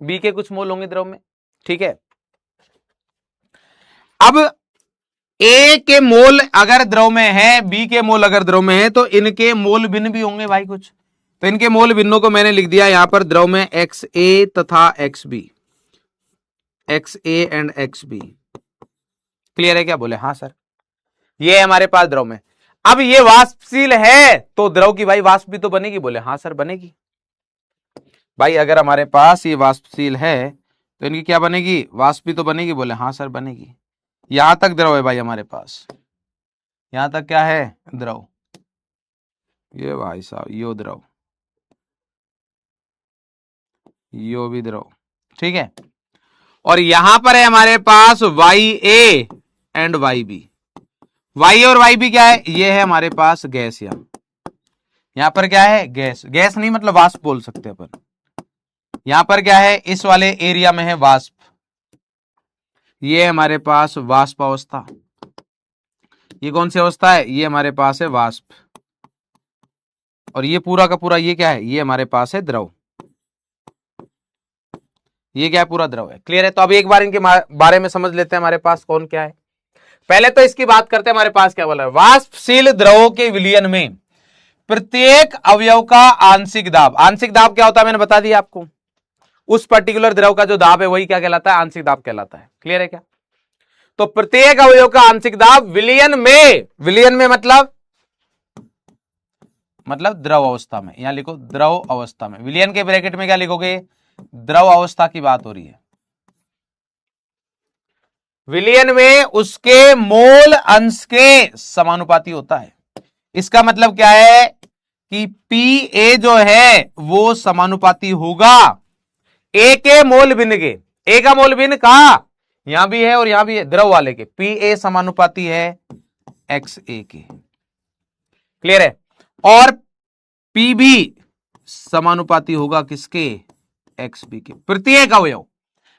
बी के कुछ मोल होंगे द्रव में, ठीक है। अब ए के मोल अगर द्रव में है, बी के मोल अगर द्रव में है, तो इनके मोल भिन्न भी होंगे भाई कुछ। तो इनके मोल भिन्नों को मैंने लिख दिया यहां पर द्रव में एक्स ए तथा X B, X A and X B. Clear है क्या, बोले हाँ सर। ये है हमारे पास द्रव में। अब ये वाष्पशील है तो द्रव की भाई वाष्प भी तो बनेगी, बोले हाँ सर बनेगी। भाई अगर हमारे पास ये वाष्पशील है तो इनकी क्या बनेगी, वाष्प भी तो बनेगी, बोले हाँ सर बनेगी। यहां तक द्रव है भाई हमारे पास, यहां तक क्या है, द्रव। ये भाई साहब यो द्रव, यो भी द्रव, ठीक है। और यहां पर है हमारे पास Y A and Y B. Y और वाई बी क्या है, ये है हमारे पास गैस। यहां पर क्या है, गैस। गैस नहीं मतलब वाष्प बोल सकते अपन। यहां पर क्या है, इस वाले एरिया में है वाष्प। ये हमारे पास वाष्प अवस्था। ये कौन सी अवस्था है, ये हमारे पास है वाष्प। और ये पूरा का पूरा ये क्या है, ये हमारे पास है द्रव। ये क्या है, पूरा द्रव है। क्लियर है। तो अब एक बार इनके बारे में समझ लेते हैं हमारे पास कौन क्या है। पहले तो इसकी बात करते हैं, हमारे पास क्या बोला है, वाष्पशील द्रवों के विलयन में प्रत्येक अवयव का आंशिक दाब। आंशिक दाब क्या होता है मैंने बता दिया आपको। उस पर्टिकुलर द्रव का जो दाब है वही क्या कहलाता है, आंशिक दाब कहलाता है। क्लियर है क्या। तो प्रत्येक अवयव का आंशिक दाब विलयन में, विलयन में मतलब द्रव अवस्था में। यहां लिखो द्रव अवस्था में। विलयन के ब्रैकेट में क्या लिखोगे, द्रव अवस्था की बात हो रही है। विलयन में उसके मोल अंश के समानुपाती होता है। इसका मतलब क्या है कि पी ए जो है वो समानुपाती होगा ए के मोल भिन्न के। ए का मोल भिन्न कहा, यहां भी है और यहां भी है, द्रव वाले के। पी ए समानुपाती है एक्स ए के। क्लियर है। और पी भी समानुपाती होगा किसके, एक्स बी के। प्रत्येक अवयव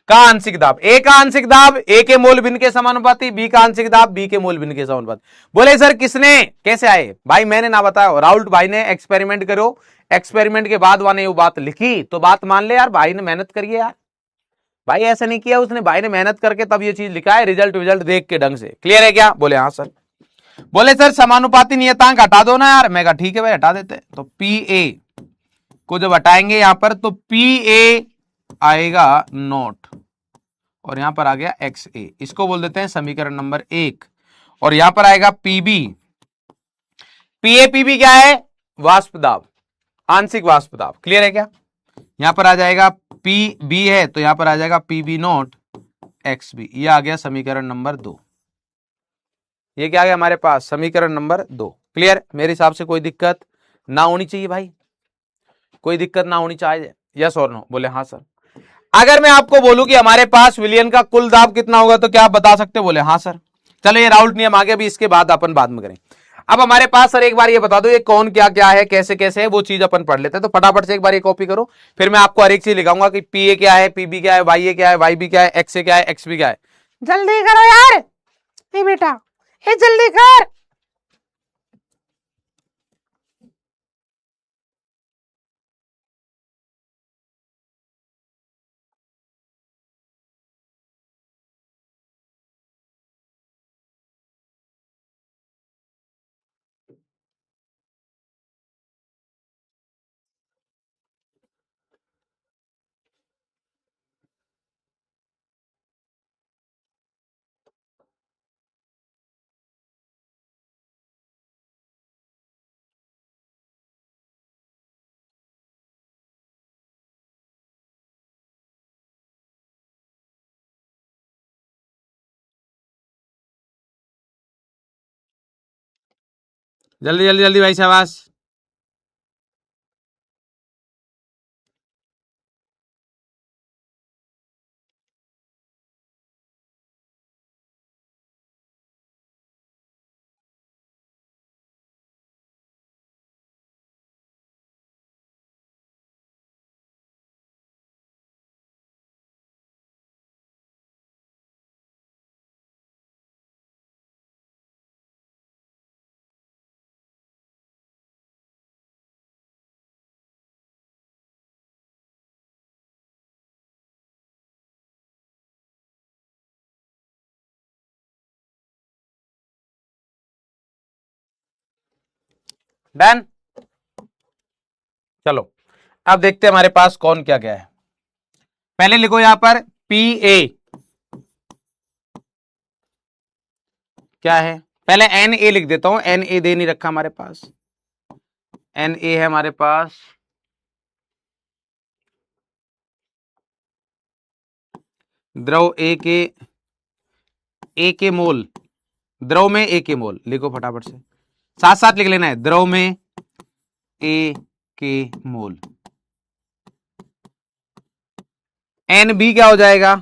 का आंशिक दाब, ए का आंशिक दाब ए के मोल भिन्न के समानुपाती, बी का आंशिक दाब बी के मोल भिन्न के समानुपाती। बोले सर किसने, कैसे आए भाई, मैंने ना बताया, राउल्ट भाई ने एक्सपेरिमेंट करो, एक्सपेरिमेंट के बाद वाने वो बात लिखी तो बात मान ले यार, भाई ने मेहनत करी है यार। भाई ऐसा नहीं किया उसने, भाई ने मेहनत करके तब ये चीज लिखा है, रिजल्ट विजल्ट देख के ढंग से। क्लियर है क्या, बोले हाँ सर। बोले सर समानुपाती नियतांक हटा दो ना यार। मैं कहा ठीक है भाई हटा देते। तो पी ए को जब हटाएंगे यहां पर तो पी ए आएगा नोट और यहां पर आ गया एक्स ए। इसको बोल देते हैं समीकरण नंबर 1। और यहां पर आएगा पीबी। पी ए पीबी क्या है, वाष्प दाब, आंशिक वाष्प दाब। क्लियर है क्या। यहां पर आ जाएगा पी बी है तो यहां पर आ जाएगा पीबी नोट एक्स बी। ये आ गया समीकरण नंबर 2। ये क्या आ गया हमारे पास, समीकरण नंबर 2। क्लियर। मेरे हिसाब से कोई दिक्कत ना होनी चाहिए भाई, कोई दिक्कत ना होनी चाहिए। यस और नो, बोले हाँ सर। अगर मैं आपको बोलूं कि हमारे पास विलियन का कुल दाब कितना होगा तो क्या आप बता सकते हो, बोले हाँ सर। चलो ये राउल्ट नियम आ गया, अभी इसके बाद अपन बाद में करें। अब हमारे पास सर एक बार ये बता दो ये कौन क्या क्या है, कैसे कैसे है, वो चीज अपन पढ़ लेते हैं। तो फटाफट से एक बार ये कॉपी करो, फिर मैं आपको हर एक चीज लिखाऊंगा कि पी ए क्या है, पीबी क्या है, वाई ए क्या है, वाई बी क्या है, एक्स ए क्या है, एक्स बी क्या है। जल्दी करो यार, नहीं बेटा ये जल्दी कर। जल्दी जल्दी जल्दी भाई शाबाश। डन। चलो अब देखते हैं हमारे पास कौन क्या क्या है। पहले लिखो यहां पर पी ए क्या है, पहले एन ए लिख देता हूं, एन ए दे नहीं रखा हमारे पास। एन ए है हमारे पास द्रव ए के मोल द्रव में ए के मोल, लिखो फटाफट से, साथ साथ लिख लेना है, द्रव में ए के मोल। एन बी क्या हो जाएगा,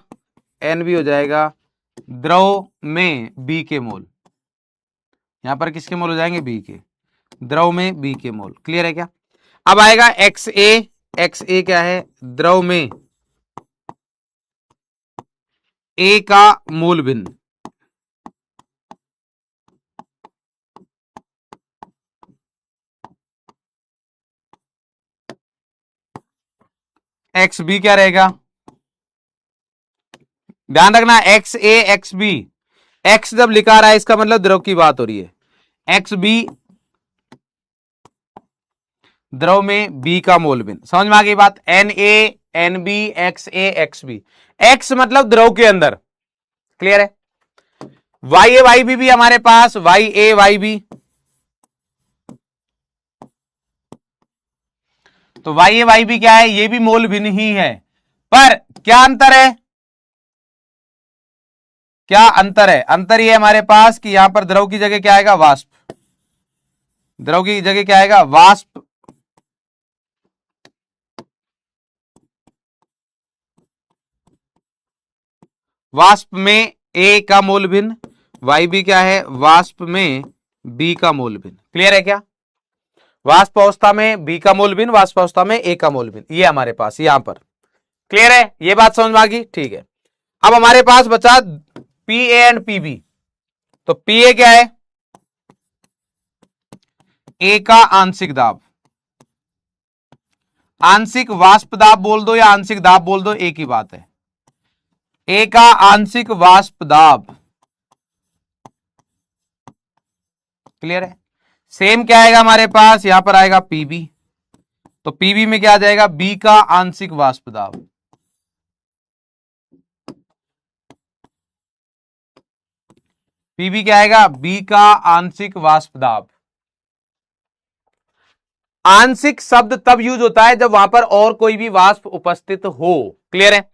एन बी हो जाएगा द्रव में बी के मोल। यहां पर किसके मोल हो जाएंगे, बी के, द्रव में बी के मोल। क्लियर है क्या। अब आएगा एक्स ए, एक्स ए क्या है, द्रव में ए का मोल भिन्न। एक्स बी क्या रहेगा, ध्यान रखना, x A X B, x जब लिखा रहा है इसका मतलब द्रव की बात हो रही है, एक्स बी द्रव में बी का मोल भिन्न। समझ में आ गई बात, N A N B X A X B, X मतलब द्रव के अंदर। क्लियर है। वाई ए वाई बी भी हमारे पास, वाई ए वाई बी, तो वाई ए वाई बी क्या है, ये भी मोल भिन्न ही है, पर क्या अंतर है, क्या अंतर है, अंतर ये है हमारे पास कि यहां पर द्रव की जगह क्या आएगा, वाष्प, द्रव की जगह क्या आएगा, वाष्प, वाष्प में ए का मोल भिन्न, वाई बी क्या है, वाष्प में बी का मोल भिन्न। क्लियर है क्या, वाष्प अवस्था में बी का मोल भिन्न, वाष्प अवस्था में ए का मोल भिन्न, ये हमारे पास यहां पर। क्लियर है, ये बात समझ में आ गई, ठीक है। अब हमारे पास बचा P A and P B, तो पी ए क्या है, ए का आंशिक दाब, आंशिक वाष्प दाब बोल दो या आंशिक दाब बोल दो, एक ही बात है, ए का आंशिक वाष्प दाब। क्लियर है। सेम क्या आएगा हमारे पास, यहां पर आएगा पीबी, तो पीबी में क्या आ जाएगा, बी का आंशिक वाष्प दाब, पीबी क्या आएगा, बी का आंशिक वाष्प दाब। आंशिक शब्द तब यूज होता है जब वहां पर और कोई भी वाष्प उपस्थित हो। क्लियर है।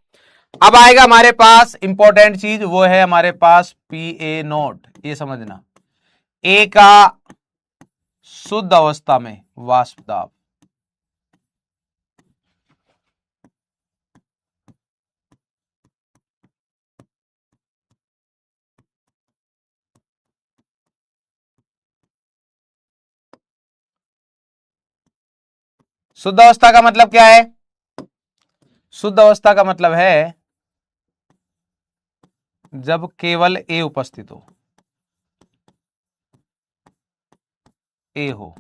अब आएगा हमारे पास इंपॉर्टेंट चीज, वो है हमारे पास पी ए नोट, ये समझना, ए का शुद्ध अवस्था में वाष्प दाब, शुद्ध अवस्था का मतलब क्या है, शुद्ध अवस्था का मतलब है जब केवल ए उपस्थित हो, ए हो,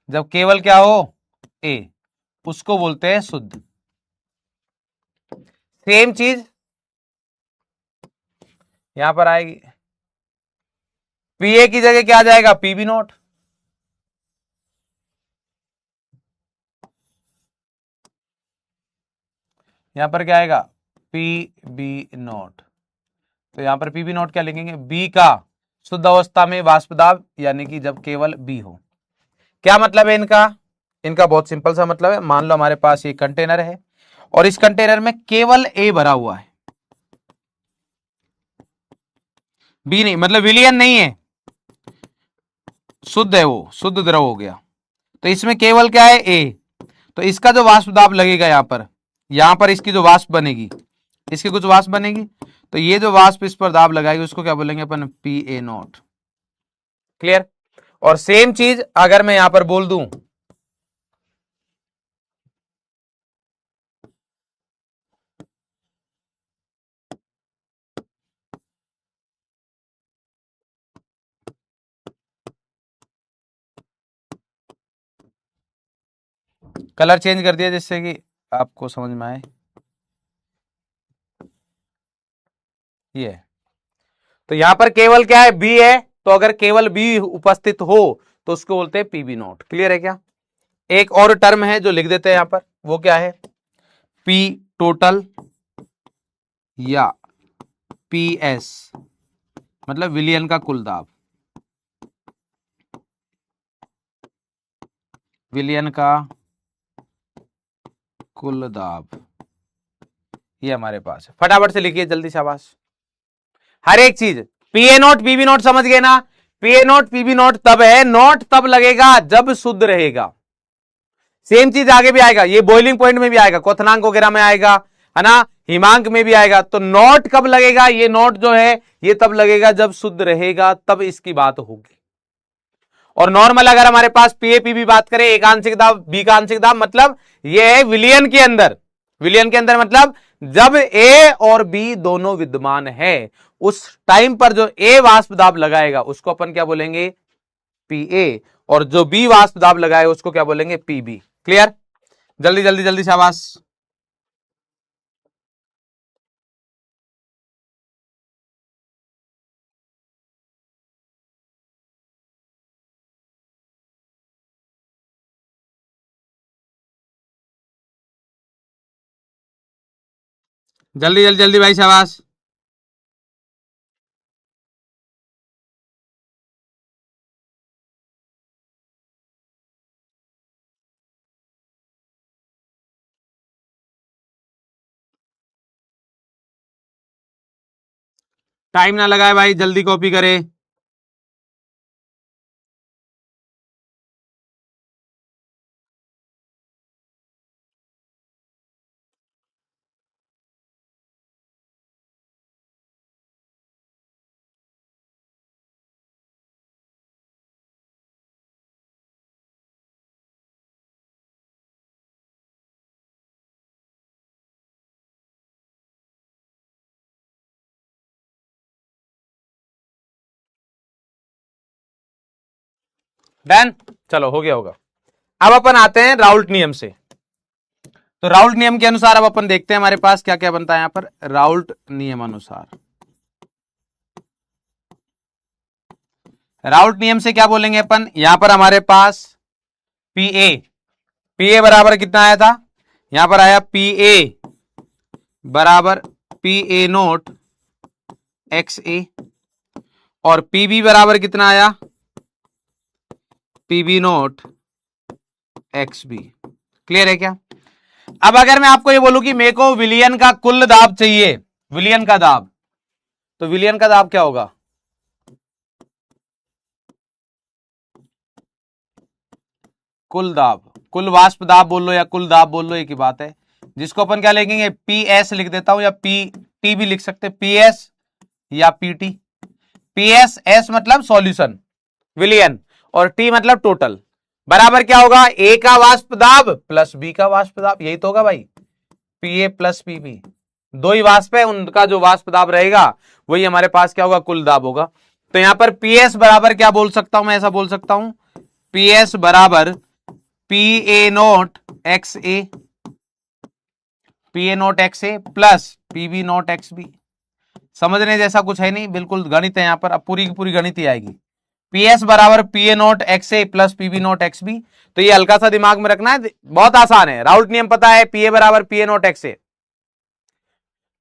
जब केवल क्या हो, ए, उसको बोलते हैं शुद्ध। सेम चीज यहां पर आएगी, पीए की जगह क्या आ जाएगा, पीबी नोट, यहां पर क्या आएगा, पीबी नोट, तो यहां पर पीबी नोट क्या लिखेंगे, बी का शुद्ध अवस्था में वाष्प दाब, यानी कि जब केवल बी हो। क्या मतलब है इनका, इनका बहुत सिंपल सा मतलब है, मान लो हमारे पास ये कंटेनर है और इस कंटेनर में केवल ए भरा हुआ है, बी नहीं, मतलब विलियन नहीं है, शुद्ध है, वो शुद्ध द्रव हो गया, तो इसमें केवल क्या है, ए, तो इसका जो वाष्प दाब लगेगा यहां पर इसकी जो वाष्प बनेगी, इसकी कुछ वाष्प बनेगी, तो ये जो वाष्प इस पर दाब लगाएगी उसको क्या बोलेंगे अपन, पी ए नॉट। क्लियर। और सेम चीज अगर मैं यहां पर बोल दूं, कलर चेंज कर दिया जिससे कि आपको समझ में आए, ये है, तो यहां पर केवल क्या है, बी है, तो अगर केवल बी उपस्थित हो तो उसको बोलते हैं पीबी नॉट। क्लियर है क्या। एक और टर्म है जो लिख देते हैं यहां पर, वो क्या है, पी टोटल या पी एस, मतलब विलियन का कुल दाब, विलियन का कुल दाब, ये हमारे पास है। फटाफट से लिखिए जल्दी, शाबाश। हर एक चीज पीए नोट पीबी नोट समझ गए ना। पीए नोट पीबी नोट तब है, नोट तब लगेगा जब शुद्ध रहेगा। सेम चीज आगे भी आएगा, ये बॉइलिंग पॉइंट में भी आएगा, क्वथनांक वगैरह में आएगा, है ना, हिमांक में भी आएगा। तो नोट कब लगेगा, ये नोट जो है ये तब लगेगा जब शुद्ध रहेगा, तब इसकी बात होगी। और नॉर्मल अगर हमारे पास पीएपी बात करें, एक आंशिक दाब बी का आंशिक दाब, मतलब ये है विलियन के अंदर, विलियन के अंदर मतलब जब ए और बी दोनों विद्यमान है, उस टाइम पर जो ए वाष्प दाब लगाएगा उसको अपन क्या बोलेंगे, पीए, और जो बी वाष्प दाब लगाएगा उसको क्या बोलेंगे, पीबी। क्लियर? जल्दी जल्दी जल्दी, शाबाश। जल्दी जल्दी जल्दी भाई, शाबाश। टाइम ना लगाए भाई, जल्दी कॉपी करे। डन, चलो हो गया होगा। अब अपन आते हैं राउल्ट नियम से। तो राउल्ट नियम के अनुसार अब अपन देखते हैं हमारे पास क्या क्या बनता है यहां पर। राउल्ट नियम अनुसार, राउल्ट नियम से क्या बोलेंगे अपन, यहां पर हमारे पास पीए, पीए बराबर कितना आया था, यहां पर आया पीए बराबर पीए नोट एक्स ए, और पीबी बराबर कितना आया, PB not X B. Clear है क्या? अब अगर मैं आपको ये बोलूं कि मेरे को विलियन का कुल दाब चाहिए, विलियन का दाब, तो विलियन का दाब क्या होगा, कुल दाब, कुल वाष्प दाब बोल लो या कुल दाब बोल लो, एक ही बात है, जिसको अपन क्या लिखेंगे, पी एस लिख देता हूं, या पी टी भी लिख सकते, पी एस या पीटी। पी एस, एस मतलब सॉल्यूशन विलियन, और टी मतलब टोटल, बराबर क्या होगा, ए का वाष्प दाब प्लस बी का वाष्प दाब, यही तो होगा भाई, पीए प्लस पीबी, दो ही वाष्प है, उनका जो वाष्प दाब रहेगा वही हमारे पास क्या होगा, कुल दाब होगा। तो यहां पर पीएस बराबर क्या बोल सकता हूं मैं, ऐसा बोल सकता हूं, पीएस बराबर P A not X A, P A not X A plus PB not X B. समझने जैसा कुछ है नहीं, बिल्कुल गणित है यहां पर, अब पूरी की पूरी गणित ही आएगी। पीएस बराबर P A not X A plus PB not X B. तो ये हल्का सा दिमाग में रखना है, बहुत आसान है, राउल्ट नियम पता है, पीए बराबर पी ए नोट एक्स ए,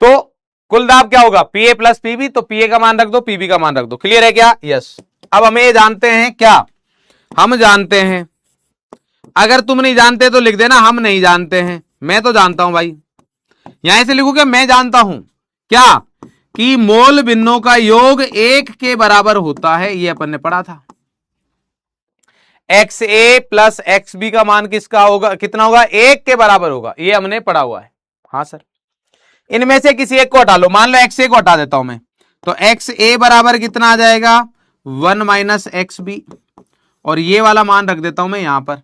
तो कुल दाब क्या होगा, पीए प्लस पीबी, तो पीए का मान रख दो, पीबी का मान रख दो। क्लियर है क्या? यस। अब हमें ये जानते हैं क्या, हम जानते हैं, अगर तुम नहीं जानते तो लिख देना हम नहीं जानते हैं, मैं तो जानता हूं भाई, यहां से लिखूंगे मैं जानता हूं क्या, कि मोल भिन्नों का योग एक के बराबर होता है, ये अपन ने पढ़ा था। X A plus x B का मान किसका होगा, कितना होगा, एक के बराबर होगा, ये हमने पढ़ा हुआ है। हाँ सर, इनमें से किसी एक को हटा लो, मान लो एक्स ए को हटा देता हूं मैं, तो एक्स ए बराबर कितना आ जाएगा, 1 माइनस एक्स बी, और ये वाला मान रख देता हूं मैं यहां पर,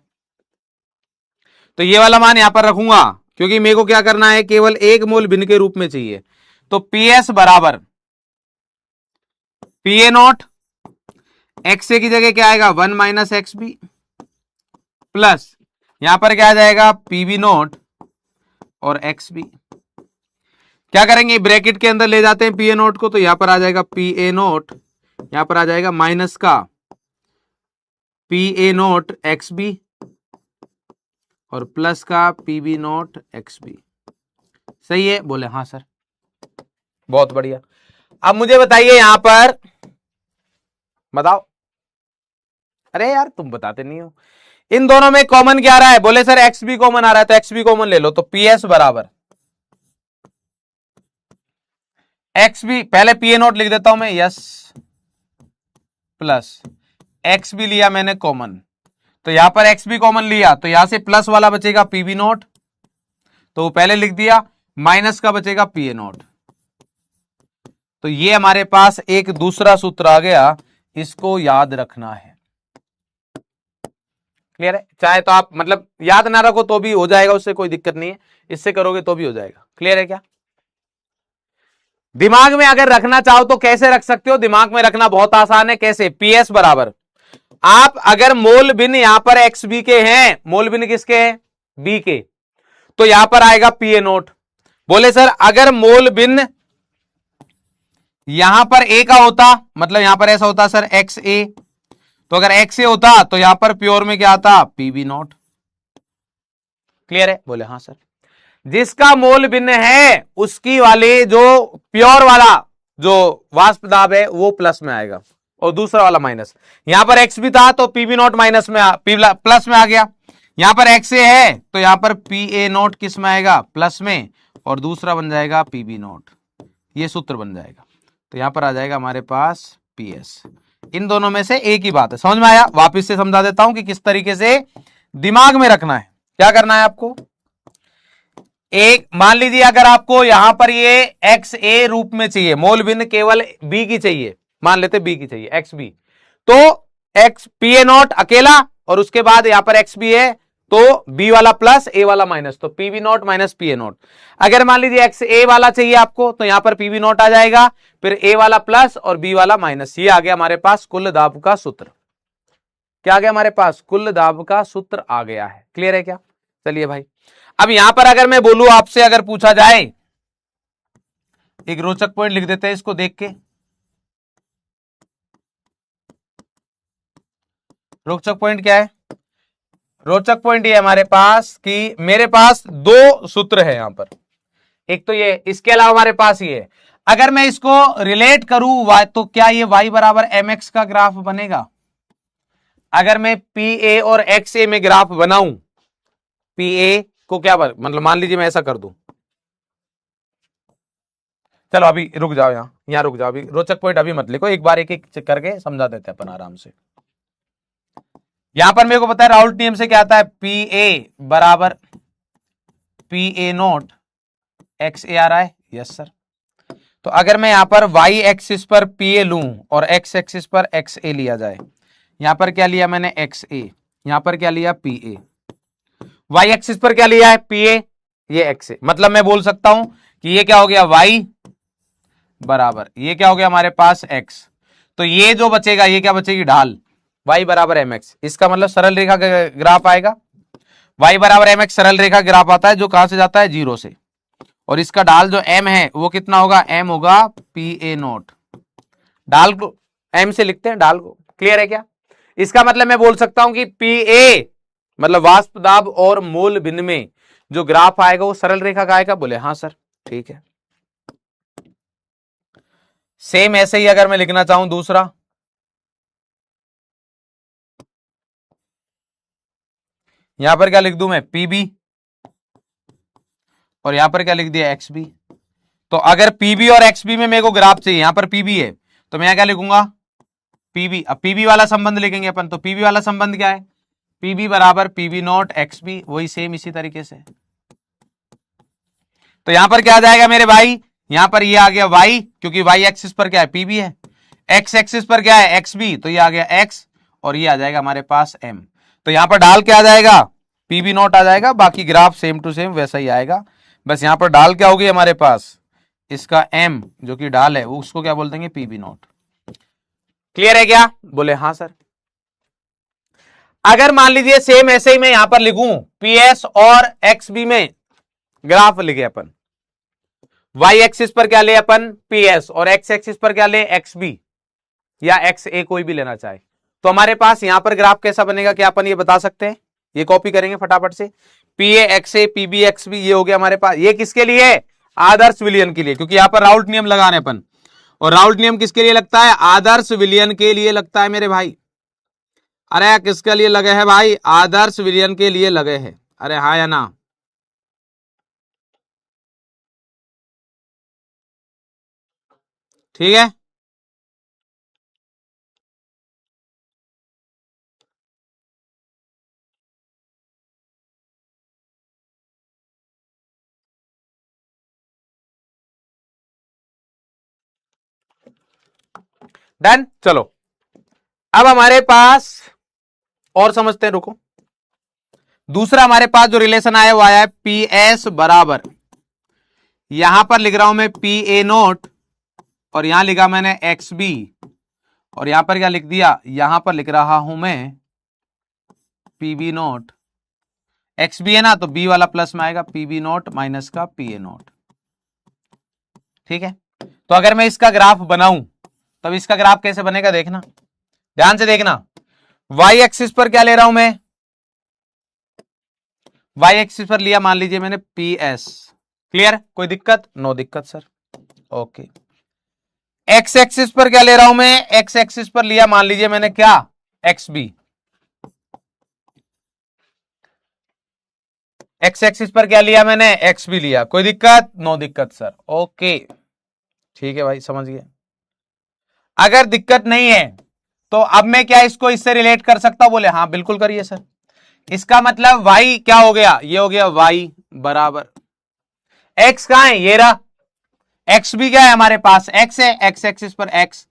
तो ये वाला मान यहां पर रखूंगा, क्योंकि मेरे को क्या करना है, केवल एक मोल भिन्न के रूप में चाहिए। तो पी एस बराबर पी ए नॉट एक्स ए की जगह क्या आएगा, 1 माइनस एक्स बी, प्लस यहां पर क्या आ जाएगा, पीबी नॉट और एक्स बी। क्या करेंगे, ब्रैकेट के अंदर ले जाते हैं पी ए नोट को, तो यहां पर आ जाएगा पी ए नोट, यहां पर आ जाएगा माइनस का P A not X B, और प्लस का पीबी नोट एक्स बी। सही है? बोले हाँ सर, बहुत बढ़िया। अब मुझे बताइए यहां पर, बताओ, अरे यार तुम बताते नहीं हो, इन दोनों में कॉमन क्या आ रहा है, बोले सर एक्स बी कॉमन आ रहा है, तो एक्स बी कॉमन ले लो, तो पी एस बराबर एक्स बी, पहले पी ए नोट लिख देता हूं मैं, यस, प्लस एक्स बी लिया मैंने कॉमन, तो यहां पर एक्स बी कॉमन लिया तो यहां से प्लस वाला बचेगा पी बी नोट, तो पहले लिख दिया, माइनस का बचेगा पी ए नोट। तो ये हमारे पास एक दूसरा सूत्र आ गया, इसको याद रखना है। क्लियर है? चाहे तो आप मतलब याद ना रखो तो भी हो जाएगा, उससे कोई दिक्कत नहीं है, इससे करोगे तो भी हो जाएगा। क्लियर है क्या? दिमाग में अगर रखना चाहो तो कैसे रख सकते हो? दिमाग में रखना बहुत आसान है। कैसे? पीएस बराबर, आप अगर मोल बिन यहां पर एक्स बी के हैं, मोल बिन किसके हैं? बी के, तो यहां पर आएगा पी ए नोट। बोले सर अगर मोल बिन यहां पर ए का होता, मतलब यहां पर ऐसा होता सर एक्स ए, तो अगर एक्स ए होता तो यहां पर प्योर में क्या आता? PB note. क्लियर है? बोले हाँ सर। जिसका मोल भिन्न है उसकी वाले जो प्योर वाला जो वाष्प दाब है वो प्लस में आएगा और दूसरा वाला माइनस। यहां पर एक्स भी था तो पीबी नोट माइनस में प्लस में आ गया। यहां पर एक्स ए है तो यहां पर पी ए नोट किस में आएगा? प्लस में, और दूसरा बन जाएगा पीबी नोट। ये सूत्र बन जाएगा, तो यहां पर आ जाएगा हमारे पास पी एस। इन दोनों में से एक ही बात है। समझ में आया? वापिस से समझा देता हूं कि किस तरीके से दिमाग में रखना है। क्या करना है आपको? एक मान लीजिए अगर आपको यहां पर ये एक्स ए रूप में चाहिए, मोल भिन्न केवल बी की चाहिए, मान लेते बी की चाहिए, एक्स बी, तो एक्स पी ए नॉट अकेला और उसके बाद यहां पर एक्स बी है तो बी वाला प्लस ए वाला माइनस, तो PB not minus P A not. अगर मान लीजिए एक्स ए वाला चाहिए आपको तो यहां पर पीबी नॉट आ जाएगा, फिर ए वाला प्लस और बी वाला माइनस। ये आ गया हमारे पास कुल दाब का सूत्र। क्या आ गया हमारे पास? कुल दाब का सूत्र आ गया है। क्लियर है क्या? चलिए भाई, अब यहां पर अगर मैं बोलूं आपसे, अगर पूछा जाए, एक रोचक पॉइंट लिख देते हैं इसको देख के। रोचक पॉइंट क्या है? रोचक पॉइंट ये हमारे पास कि मेरे पास दो सूत्र है यहां पर, एक तो ये, इसके अलावा हमारे पास ये है। अगर मैं इसको रिलेट करूं वाई, तो क्या ये y बराबर एम एक्स का ग्राफ बनेगा? अगर मैं पी ए और एक्स ए में ग्राफ बनाऊं, पी ए को क्या मतलब मान लीजिए मैं ऐसा कर दूं, चलो अभी रुक जाओ, यहां रुक जाओ, अभी रोचक पॉइंट अभी मत लिखो, एक बार एक एक करके समझा देते हैं अपन आराम से। यहां पर मेरे को पता है राउल्ट नियम से क्या आता है, पी ए बराबर पी ए नोट एक्स ए आ रहा है, यस सर। तो अगर मैं यहां पर y एक्सिस पर पी ए लूं और x एक्सिस पर एक्स ए लिया जाए, यहां पर क्या लिया मैंने? एक्स ए, यहां पर क्या लिया? P A. y एक्सिस पर क्या लिया है? पी ए, ये एक्स ए, मतलब मैं बोल सकता हूं कि ये क्या हो गया? y बराबर, ये क्या हो गया हमारे पास? x। तो ये जो बचेगा, ये क्या बचेगी? ढाल, y बराबर एम एक्स। इसका मतलब सरल रेखा का ग्राफ आएगा, y बराबर एम एक्स सरल रेखा ग्राफ आता है जो कहां से जाता है? जीरो से, और इसका ढाल जो m है वो कितना होगा? m होगा पी ए नोट। ढाल को m से लिखते हैं, ढाल को। क्लियर है क्या? इसका मतलब मैं बोल सकता हूं कि पी ए मतलब वाष्प दाब और मोल भिन्न में जो ग्राफ आएगा वो सरल रेखा का आएगा। बोले हाँ सर, ठीक है। सेम ऐसे ही अगर मैं लिखना चाहूं दूसरा, यहां पर क्या लिख दूं मैं? पीबी, और यहां पर क्या लिख दिया? X B. तो अगर पीबी और एक्स बी में मेरे को ग्राफ चाहिए, यहां पर पीबी है तो मैं क्या लिखूंगा? पीबी। अब पीबी वाला संबंध लिखेंगे अपन, तो पीबी वाला संबंध क्या है? पीबी बराबर पीबी नॉट एक्स बी, वही सेम इसी तरीके से। तो यहां पर क्या आ जाएगा मेरे भाई? यहां पर ये आ गया y, क्योंकि y एक्सिस पर क्या है? पीबी है, x एक्सिस पर क्या है? एक्स बी, तो ये आ गया x, और ये आ जाएगा हमारे पास m। तो यहां पर डाल क्या आ जाएगा? पीबी नॉट आ जाएगा, बाकी ग्राफ सेम टू सेम वैसा ही आएगा, बस यहां पर डाल क्या होगी हमारे पास? इसका m जो कि डाल है वो उसको क्या बोल देंगे? PB not. क्लियर है क्या? बोले हाँ सर। अगर मान लीजिए सेम ऐसे ही मैं यहां पर लिखूं, पी एस और एक्स बी में ग्राफ लिखे अपन, y एक्सिस पर क्या ले अपन? पी एस, और x एक्सिस पर क्या ले? एक्स बी या एक्स ए, कोई भी लेना चाहे, तो हमारे पास यहां पर ग्राफ कैसा बनेगा? क्या अपन ये बता सकते हैं? ये कॉपी करेंगे फटाफट से, P A X A P B X B, ये हो गया हमारे पास। ये किसके लिए? आदर्श विलयन के लिए, क्योंकि यहां पर राउल्ट नियम लगा रहे अपन, और राउल्ट नियम किसके लिए लगता है? आदर्श विलयन के लिए लगता है मेरे भाई। अरे किसके लिए लगे हैं भाई? आदर्श विलयन के लिए लगे हैं। अरे हाँ या ना? ठीक है। डन। चलो अब हमारे पास और समझते हैं, रुको। दूसरा हमारे पास जो रिलेशन आया वो आया है पी एस बराबर, यहां पर लिख रहा हूं मैं पी ए नोट, और यहां लिखा मैंने एक्स बी, और यहां पर क्या लिख दिया, यहां पर लिख रहा हूं मैं P B not. X B है ना, तो बी वाला प्लस में आएगा, पी बी नोट माइनस का पी ए नोट। ठीक है। तो अगर मैं इसका ग्राफ बनाऊं, तब इसका ग्राफ कैसे बनेगा देखना, ध्यान से देखना। वाई एक्सिस पर क्या ले रहा हूं मैं, वाई एक्सिस पर लिया मान लीजिए मैंने पी एस। क्लियर, कोई दिक्कत? नो दिक्कत सर। ओके। एक्स एक्सिस पर क्या ले रहा हूं मैं, एक्स एक्सिस पर लिया मान लीजिए मैंने क्या, एक्स बी। एक्स एक्सिस पर क्या लिया मैंने, एक्स बी लिया, कोई दिक्कत? नो दिक्कत सर। ओके ठीक है भाई, समझ गए। अगर दिक्कत नहीं है तो अब मैं क्या इसको इससे रिलेट कर सकता हूं, बोले हाँ बिल्कुल करिए सर। इसका मतलब y क्या हो गया, ये हो गया y बराबर x कहां है, ये रहा, x भी क्या है हमारे पास, x है, x एक्सिस पर x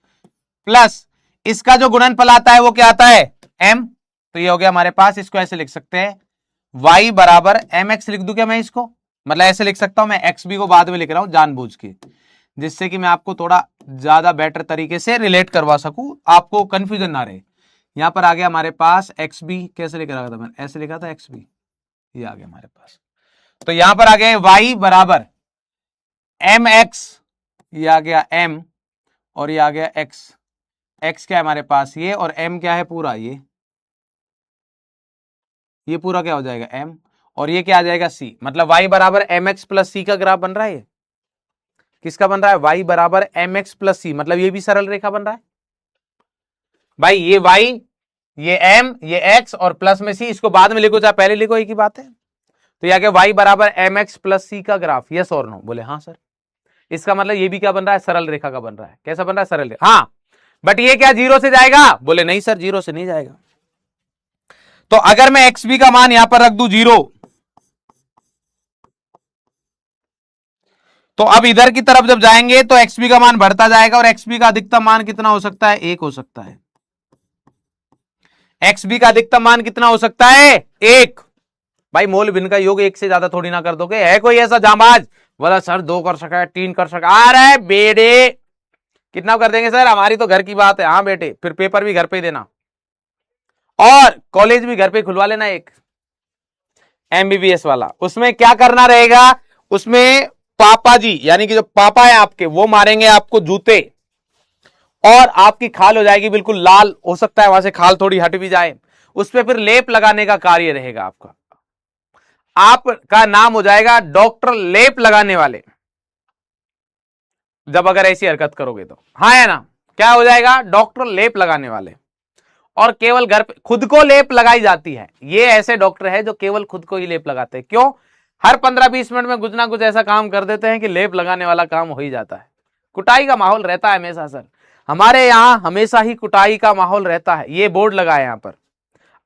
प्लस इसका जो गुणनफल आता है वो क्या आता है, m। तो ये हो गया हमारे पास, इसको ऐसे लिख सकते हैं y बराबर mx, लिख दूं क्या मैं इसको, मतलब ऐसे लिख सकता हूं मैं, एक्स बी को बाद में लिख रहा हूं जानबूझ के, जिससे कि मैं आपको थोड़ा ज्यादा बेटर तरीके से रिलेट करवा सकूं, आपको कंफ्यूजन ना रहे। यहां पर आ गया हमारे पास एक्स बी, कैसे लिख रहा था मैंने, ऐसे लिखा था एक्स बी, ये आ गया हमारे पास। तो यहां पर आ गया y बराबर एम एक्स, ये आ गया m, और ये आ गया x। x क्या है हमारे पास ये, और m क्या है पूरा ये पूरा क्या हो जाएगा m, और ये क्या आ जाएगा c। मतलब y बराबर एम एक्स प्लस सी का ग्राफ बन रहा है। ये किसका बन रहा है, y बराबर एम एक्स प्लस सी, मतलब ये भी सरल रेखा बन रहा है भाई। ये y, ये m, ये x और प्लस में c, इसको बाद में लिखो चाहे पहले लिखो, एक ही बात है। तो ये आ गया y बराबर एम एक्स प्लस सी का ग्राफ, यस और नो, बोले हाँ सर। इसका मतलब ये भी क्या बन रहा है, सरल रेखा का बन रहा है। कैसा बन रहा है, सरल रेखा। हाँ, बट ये क्या जीरो से जाएगा, बोले नहीं सर जीरो से नहीं जाएगा। तो अगर मैं एक्स बी का मान यहां पर रख दूं जीरो, तो अब इधर की तरफ जब जाएंगे तो एक्स बी का मान बढ़ता जाएगा, और एक्स बी का अधिकतम मान कितना हो सकता है, एक हो सकता है। एक्स बी का अधिकतम मान कितना हो सकता है, एक। भाई मोल भिन्न का योग एक से ज्यादा थोड़ी ना कर दोगे, है कोई ऐसा जांबाज बोला सर दो कर सका है, तीन कर सका, आ रहा है बेटे कितना कर देंगे सर, हमारी तो घर की बात है। हाँ बेटे, फिर पेपर भी घर पे ही देना, और कॉलेज भी घर पे खुलवा लेना एक एमबीबीएस वाला। उसमें क्या करना रहेगा, उसमें पापा जी यानी कि जो पापा है आपके, वो मारेंगे आपको जूते, और आपकी खाल हो जाएगी बिल्कुल लाल, हो सकता है वहां से खाल थोड़ी हट भी जाए, उस पर फिर लेप लगाने का कार्य रहेगा आपका। आपका नाम हो जाएगा डॉक्टर लेप लगाने वाले, जब अगर ऐसी हरकत करोगे तो। हाँ है ना, क्या हो जाएगा, डॉक्टर लेप लगाने वाले। और केवल घर पे खुद को लेप लगाई जाती है, ये ऐसे डॉक्टर है जो केवल खुद को ही लेप लगाते हैं। क्यों, हर 15-20 मिनट में कुछ ना कुछ ऐसा काम कर देते हैं कि लेप लगाने वाला काम हो ही जाता है। कुटाई का माहौल रहता है हमेशा सर, हमारे यहाँ हमेशा ही कुटाई का माहौल रहता है। ये बोर्ड लगा है यहाँ पर,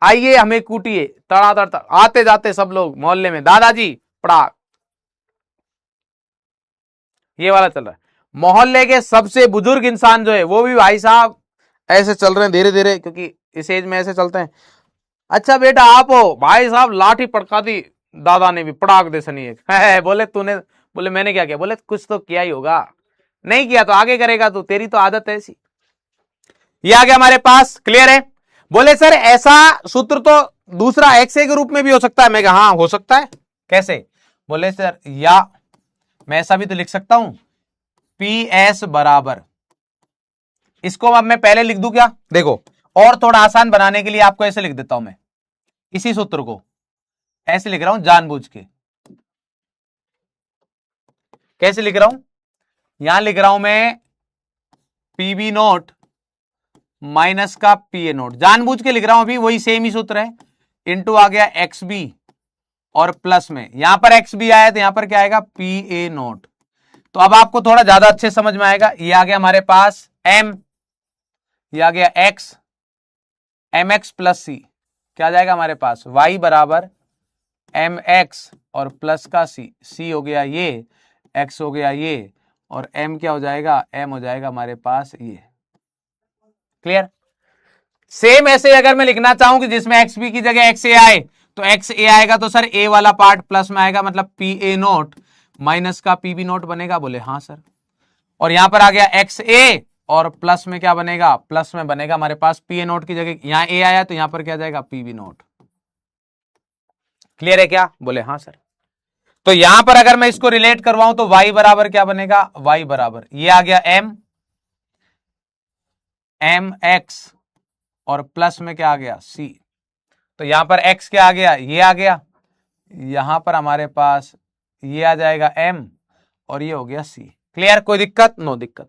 आइए हमें कूटिए, तड़ातड़ आते जाते सब लोग मोहल्ले में, दादाजी पड़ा, ये वाला चल रहा है। मोहल्ले के सबसे बुजुर्ग इंसान जो है वो भी भाई साहब ऐसे चल रहे हैं धीरे धीरे, क्योंकि इस एज में ऐसे चलते हैं। अच्छा बेटा आप हो, भाई साहब लाठी पड़का दी दादा ने भी, पड़ाक दे सनी एक है। बोले तूने, बोले मैंने क्या किया, बोले कुछ तो किया ही होगा, नहीं किया तो आगे करेगा तू, तेरी तो आदत है ऐसी। ये आ गया हमारे पास, क्लियर है। बोले सर ऐसा सूत्र तो दूसरा एक्स ए के रूप में भी हो सकता है। मैं कहा हाँ हो सकता है, कैसे, बोले सर या मैं ऐसा भी तो लिख सकता हूं, पी एस बराबर, इसको अब मैं पहले लिख दूं क्या, देखो, और थोड़ा आसान बनाने के लिए आपको ऐसे लिख देता हूं मैं, इसी सूत्र को ऐसे लिख रहा हूं जानबूझ के। कैसे लिख रहा हूं, यहां लिख रहा हूं मैं पीबी नोट माइनस का पी ए नोट, जानबूझ के लिख रहा हूं, अभी वही सेम ही सूत्र है, इंटू आ गया एक्स बी, और प्लस में यहां पर एक्स बी आया तो यहां पर क्या आएगा, पी ए नोट। तो अब आपको थोड़ा ज्यादा अच्छे समझ में आएगा। ये आ गया हमारे पास m, ये आ गया x, mx प्लस c, क्या जाएगा हमारे पास y बराबर mx और प्लस का c हो गया ये, x हो गया ये, और m क्या हो जाएगा, m हो जाएगा हमारे पास ये। क्लियर? सेम ऐसे अगर मैं लिखना चाहूं कि जिसमें एक्स बी की जगह एक्स ए आए, तो एक्स ए आएगा तो सर ए वाला पार्ट प्लस में आएगा, मतलब पी ए नोट माइनस का पी बी नोट बनेगा। बोले हाँ सर। और यहां पर आ गया एक्स ए और प्लस में क्या बनेगा, प्लस में बनेगा हमारे पास पी ए नोट की जगह यहां ए आया तो यहां पर क्या जाएगा, पी बी नोट। क्लियर है क्या? बोले हाँ सर। तो यहां पर अगर मैं इसको रिलेट करवाऊं तो y बराबर क्या बनेगा, y बराबर ये आ गया m x और प्लस में क्या आ गया c। तो यहां पर x क्या आ गया, ये आ गया, यहां पर हमारे पास ये आ जाएगा m और ये हो गया c। क्लियर? कोई दिक्कत? नो दिक्कत।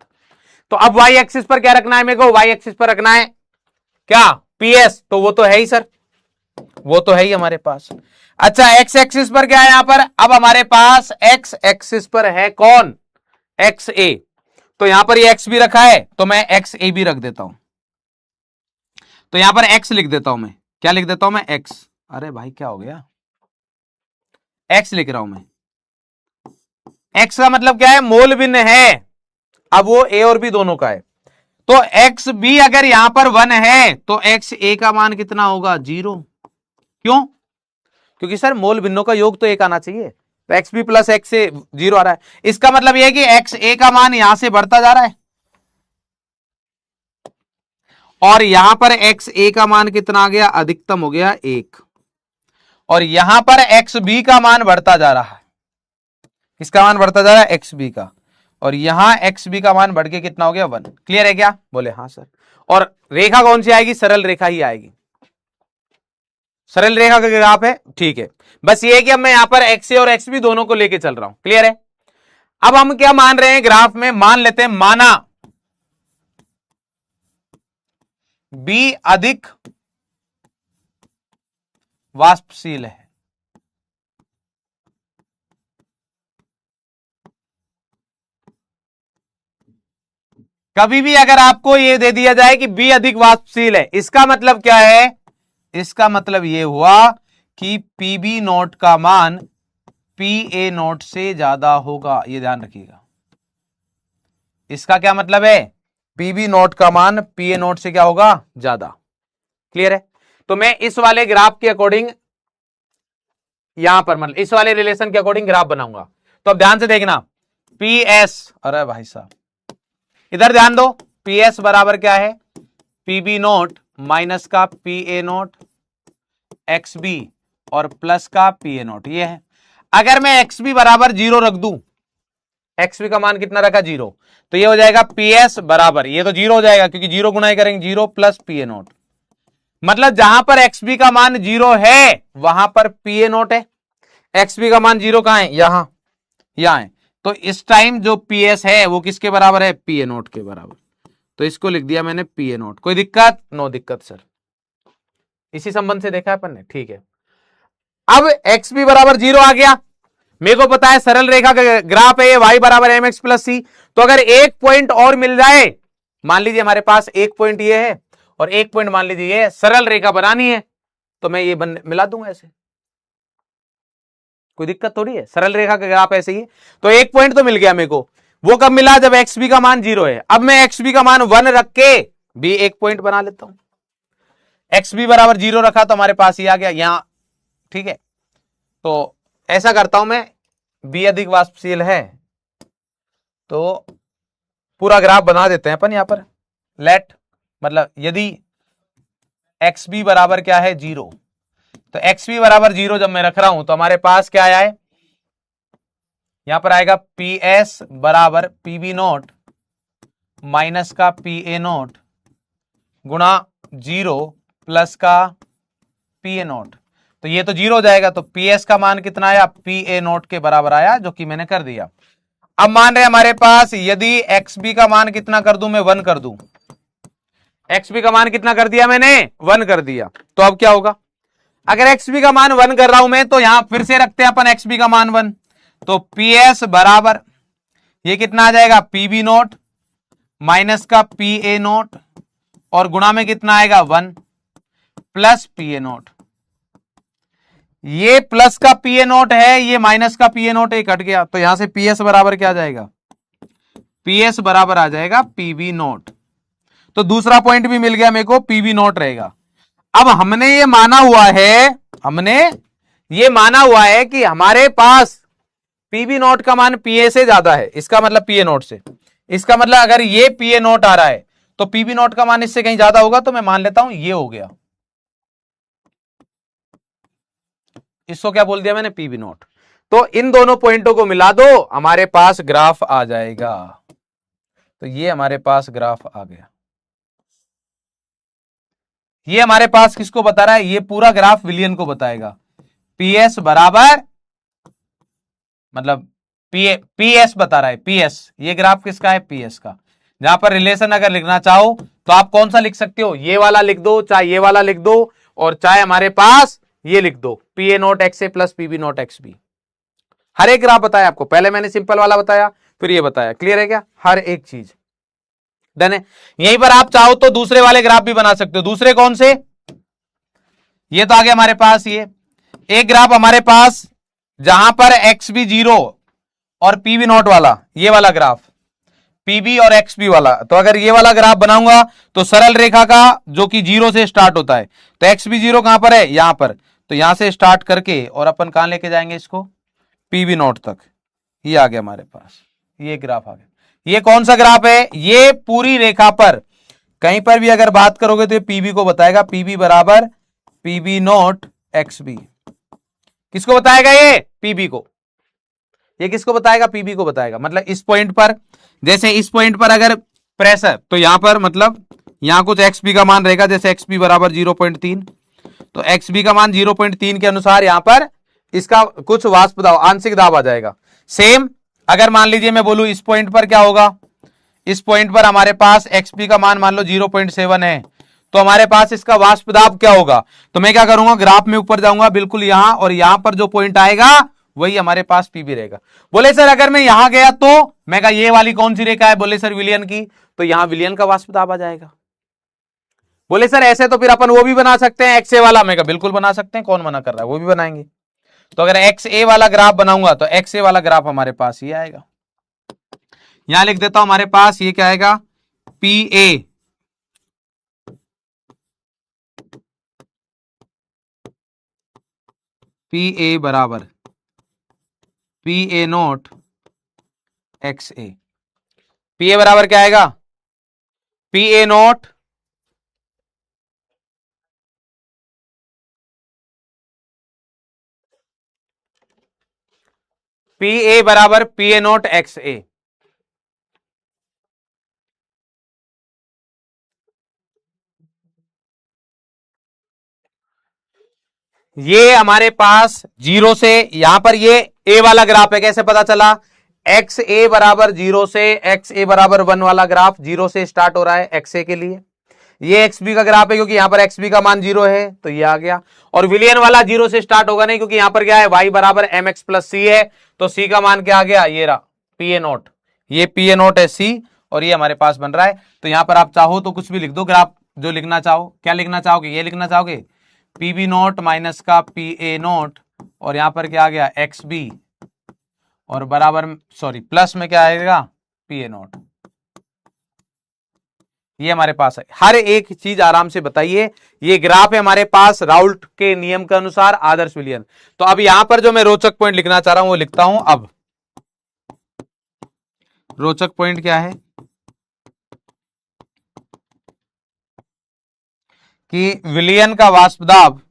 तो अब y एक्सिस पर क्या रखना है मेरे को, y एक्सिस पर रखना है क्या, ps, तो वो तो है ही सर, वो तो है ही हमारे पास। अच्छा x एक्सिस पर क्या है यहां पर, अब हमारे पास x एक्सिस पर है कौन, एक्स ए, तो यहां पर ये x भी रखा है तो मैं एक्स ए भी रख देता हूं। तो यहां पर x लिख देता हूं मैं, क्या लिख देता हूं मैं, x। अरे भाई क्या हो गया, x लिख रहा हूं मैं। x का मतलब क्या है, मोल भिन्न है, अब वो a और b दोनों का है। तो एक्स बी अगर यहां पर 1 है तो एक्स ए का मान कितना होगा, 0। क्यों? क्योंकि सर मोल भिन्नों का योग तो 1 आना चाहिए, तो एक्स बी प्लस एक्स ए 0 आ रहा है। इसका मतलब यह है कि एक्स ए का मान यहां से बढ़ता जा रहा है और यहां पर एक्स ए का मान कितना आ गया, अधिकतम हो गया 1, और यहां पर एक्स बी का मान बढ़ता जा रहा है। किसका मान बढ़ता जा रहा है, एक्स बी का, और यहां एक्स बी का मान बढ़ के कितना हो गया, 1। क्लियर है क्या? बोले हाँ सर। और रेखा कौन सी आएगी, सरल रेखा ही आएगी, सरल रेखा का ग्राफ है। ठीक है, बस ये है कि अब मैं यहां पर एक्स ए और एक्स बी दोनों को लेके चल रहा हूं। क्लियर है? अब हम क्या मान रहे हैं ग्राफ में, मान लेते हैं माना बी अधिक वाष्पशील है। कभी भी अगर आपको यह दे दिया जाए कि बी अधिक वाष्पशील है, इसका मतलब क्या है, इसका मतलब यह हुआ कि पीबी नोट का मान पी ए नोट से ज्यादा होगा, यह ध्यान रखिएगा। इसका क्या मतलब है, पीबी नोट का मान पी ए नोट से क्या होगा, ज्यादा। क्लियर है? तो मैं इस वाले ग्राफ के अकॉर्डिंग यहां पर मतलब इस वाले रिलेशन के अकॉर्डिंग ग्राफ बनाऊंगा। तो अब ध्यान से देखना, पी एस, अरे भाई साहब इधर ध्यान दो, पी एस बराबर क्या है, पीबी नोट माइनस का P A not X B और प्लस का पी ए नोट, ये है। अगर मैं एक्स बी बराबर 0 रख दूं, एक्स बी का मान कितना रखा, 0, तो ये हो जाएगा पी एस बराबर, ये तो 0 हो जाएगा क्योंकि 0 गुना करेंगे, 0 प्लस पी ए नोट। मतलब जहां पर एक्स बी का मान 0 है वहां पर पी ए नोट है। एक्स बी का मान 0 कहां है, यहां, यहां है। तो इस टाइम जो पी एस है वो किसके बराबर है, पी ए नोट के बराबर। तो इसको लिख दिया मैंने पी ए नोट। कोई दिक्कत? नो दिक्कत सर, इसी संबंध से देखा है अपन ने। ठीक है, अब एक्स बी बराबर 0 आ गया, मेरे को पता है सरल रेखा का ग्राफ है ये, y बराबर एम एक्स प्लस सी। तो अगर एक पॉइंट और मिल जाए, मान लीजिए हमारे पास एक पॉइंट ये है और एक पॉइंट मान लीजिए ये, सरल रेखा बनानी है तो मैं ये मिला दूंगा ऐसे, कोई दिक्कत थोड़ी है, सरल रेखा का ग्राफ ऐसे ही है। तो एक पॉइंट तो मिल गया मेरे को, वो कब मिला, जब एक्स बी का मान 0 है। अब मैं एक्स बी का मान 1 रख के भी एक पॉइंट बना लेता हूं। एक्स बी बराबर 0 रखा तो हमारे पास ये आ गया यहां। ठीक है, तो ऐसा करता हूं मैं, बी अधिक वाष्पशील है तो पूरा ग्राफ बना देते हैं अपन यहां पर। लेट मतलब यदि एक्स बी बराबर क्या है, 0, तो एक्स बी बराबर 0 जब मैं रख रहा हूं तो हमारे पास क्या आया है, यहां पर आएगा पी एस बराबर पी बी नोट माइनस का पी ए नोट गुणा 0 प्लस का पी ए नोट। तो ये तो 0 हो जाएगा, तो पी एस का मान कितना आया, पी ए नोट के बराबर आया, जो कि मैंने कर दिया। अब मान रहे हमारे पास यदि एक्स बी का मान कितना कर दूं मैं, 1 कर दूं। एक्स बी का मान कितना कर दिया मैंने, 1 कर दिया। तो अब क्या होगा, अगर एक्स बी का मान 1 कर रहा हूं मैं, तो यहां फिर से रखते हैं अपन एक्स बी का मान 1, तो पी एस बराबर, ये कितना आ जाएगा पीबी नोट माइनस का पी ए नोट और गुणा में कितना आएगा 1 प्लस पी ए नोट। ये प्लस का पी ए नोट है, ये माइनस का पी ए नोट एक हट गया, तो यहां से पी एस बराबर क्या आ जाएगा, पी एस बराबर आ जाएगा पीबी नोट। तो दूसरा पॉइंट भी मिल गया मेरे को, पीबी नोट रहेगा। अब हमने ये माना हुआ है कि हमारे पास पीबी नोट का मान पीए से ज्यादा है, इसका मतलब पीए नोट से, इसका मतलब अगर ये पीए नोट आ रहा है तो पीबी नोट का मान इससे कहीं ज्यादा होगा, तो मैं मान लेता हूं ये हो गया, इसको क्या बोल दिया मैंने, पीबी नोट। तो इन दोनों पॉइंटों को मिला दो, हमारे पास ग्राफ आ जाएगा। तो ये हमारे पास ग्राफ आ गया। ये हमारे पास किसको बता रहा है, ये पूरा ग्राफ विलियन को बताएगा। पीएस बराबर मतलब पीएस बता रहा है, पीएस, ये ग्राफ किसका है, पीएस का। जहां पर रिलेशन अगर लिखना चाहो तो आप कौन सा लिख सकते हो, ये वाला लिख दो, चाहे ये वाला लिख दो, और चाहे हमारे पास ये लिख दो, P A not X A plus PB not X B. हर एक ग्राफ बताया आपको, पहले मैंने सिंपल वाला बताया, फिर ये बताया, क्लियर है क्या, हर एक चीज डन है। यहीं पर आप चाहो तो दूसरे वाले ग्राफ भी बना सकते हो। दूसरे कौन से, ये तो आ गया हमारे पास, ये एक ग्राफ हमारे पास जहां पर एक्स बी 0 और पीबी नोट वाला, ये वाला ग्राफ पीबी और एक्स बी वाला। तो अगर ये वाला ग्राफ बनाऊंगा तो सरल रेखा का जो कि 0 से स्टार्ट होता है, तो एक्स बी 0 कहां पर है, यहां पर, तो यहां से स्टार्ट करके और अपन कहां लेके जाएंगे इसको, पीबी नोट तक। ये आ गया हमारे पास, ये ग्राफ आ गया। ये कौन सा ग्राफ है, ये पूरी रेखा पर कहीं पर भी अगर बात करोगे तो ये पीबी को बताएगा, पीबी बराबर पीबी नोट एक्स बी। किसको बताएगा, ये पीबी को। ये किसको बताएगा, पीबी को बताएगा। मतलब इस पॉइंट पर, जैसे इस पॉइंट पर अगर प्रेशर, तो यहां पर मतलब यहां कुछ एक्स बी का मान रहेगा, जैसे एक्स बी बराबर 0.3, तो एक्स बी का मान 0.3 के अनुसार यहां पर इसका कुछ वाष्प दाब, आंशिक दाब आ जाएगा। सेम अगर मान लीजिए मैं बोलूं इस पॉइंट पर क्या होगा, इस पॉइंट पर हमारे पास एक्सपी का मान मान लो 0.7 है, तो हमारे पास इसका वाष्प दाब क्या होगा। तो मैं क्या करूंगा, ग्राफ में ऊपर जाऊंगा बिल्कुल यहां, और यहां पर जो पॉइंट आएगा वही हमारे पास पीबी रहेगा। बोले सर अगर मैं यहां गया तो, मैं कहा ये वाली कौन सी रेखा है, बोले सर विलियन की, तो यहां विलियन का वाष्प दाब आ जाएगा। बोले सर ऐसे तो फिर अपन वो भी बना सकते हैं एक्स ए वाला, मैं कहा बिल्कुल बना सकते हैं, कौन मना कर रहा है, वो भी बनाएंगे। तो अगर एक्स ए वाला ग्राफ बनाऊंगा तो एक्स ए वाला ग्राफ हमारे पास ये आएगा। यहां लिख देता हूं, हमारे पास ये क्या आएगा, पी ए बराबर P A not X A. P ए बराबर क्या आएगा, P A note P A बराबर पी ए नोट एक्स ए। ये हमारे पास 0 से यहां पर ये ए वाला ग्राफ है, कैसे पता चला, एक्स ए बराबर 0 से एक्स ए बराबर 1 वाला ग्राफ 0 से स्टार्ट हो रहा है एक्स ए के लिए। ये एक्स बी का ग्राफ है क्योंकि यहां पर एक्स बी का मान 0 है, तो ये आ गया। और विलियन वाला 0 से स्टार्ट होगा नहीं, क्योंकि यहां पर क्या है, वाई बराबर एम एक्स प्लस सी है, तो सी का मान क्या आ गया, ये रहा पी ए नोट, ये पी ए नोट है सी, और ये हमारे पास बन रहा है। तो यहां पर आप चाहो तो कुछ भी लिख दो, ग्राफ जो लिखना चाहो। क्या लिखना चाहोगे, ये लिखना चाहोगे पीबी नोट माइनस का पी ए नोट, और यहां पर क्या आ गया एक्स बी, और बराबर सॉरी प्लस में क्या आएगा, पी ए नोट। ये हमारे पास है, हर एक चीज आराम से बताइए। ये ग्राफ है हमारे पास राउल्ट के नियम के अनुसार आदर्श विलियन। तो अब यहां पर जो मैं रोचक पॉइंट लिखना चाह रहा हूं वो लिखता हूं। अब रोचक पॉइंट क्या है कि विलियन का वाष्प दाब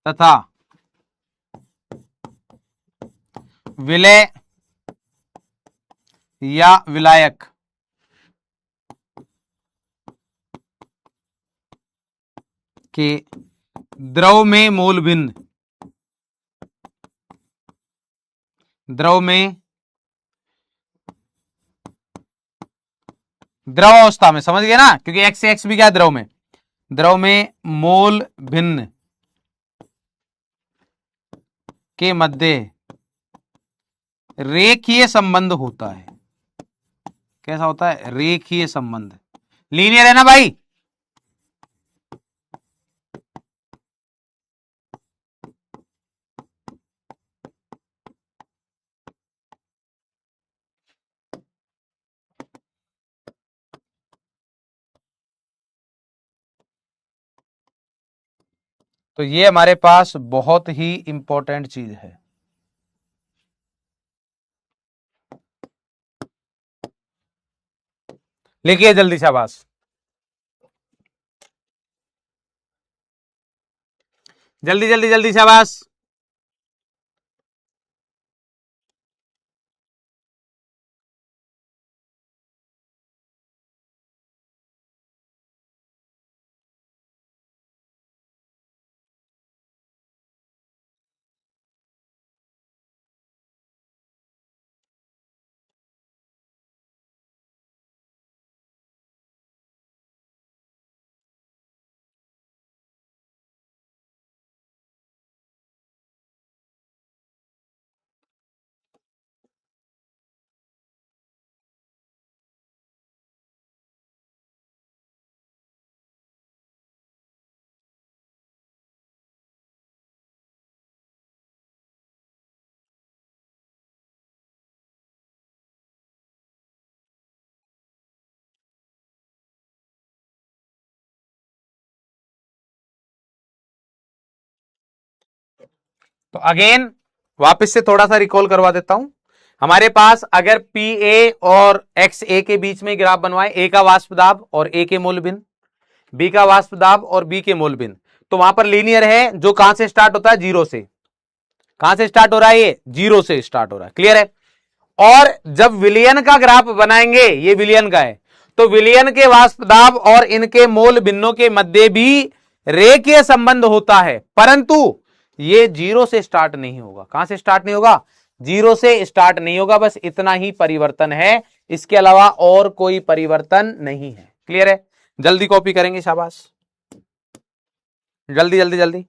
तथा विलय या विलायक के द्रव में मोल भिन्न, द्रव में द्रव अवस्था में, समझ गए ना, क्योंकि एक्स से एक्स भी क्या है द्रव में, द्रव में मोल भिन्न के मध्य रेखीय संबंध होता है। कैसा होता है? रेखीय संबंध। लीनियर है ना भाई? तो ये हमारे पास बहुत ही इंपॉर्टेंट चीज है। लिखिए जल्दी, शाबाश। जल्दी जल्दी जल्दी, शाबाश। तो अगेन वापस से थोड़ा सा रिकॉल करवा देता हूं। हमारे पास अगर पी ए और एक्स ए के बीच में ग्राफ बनवाए, ए का वाष्प दाब और ए के मोल भिन्न, बी का वाष्प दाब और बी के मोल भिन्न, तो वहां पर लीनियर है जो कहां से स्टार्ट होता है? जीरो से। कहां से स्टार्ट हो रहा है? ये जीरो से स्टार्ट हो रहा है। क्लियर है? और जब विलियन का ग्राफ बनाएंगे, ये विलियन का है, तो विलियन के वाष्प दाब और इनके मोल भिन्नों के मध्य भी रेखीय संबंध होता है, परंतु ये जीरो से स्टार्ट नहीं होगा। कहां से स्टार्ट नहीं होगा? जीरो से स्टार्ट नहीं होगा। बस इतना ही परिवर्तन है, इसके अलावा और कोई परिवर्तन नहीं है। क्लियर है? जल्दी कॉपी करेंगे, शाबाश। जल्दी जल्दी जल्दी।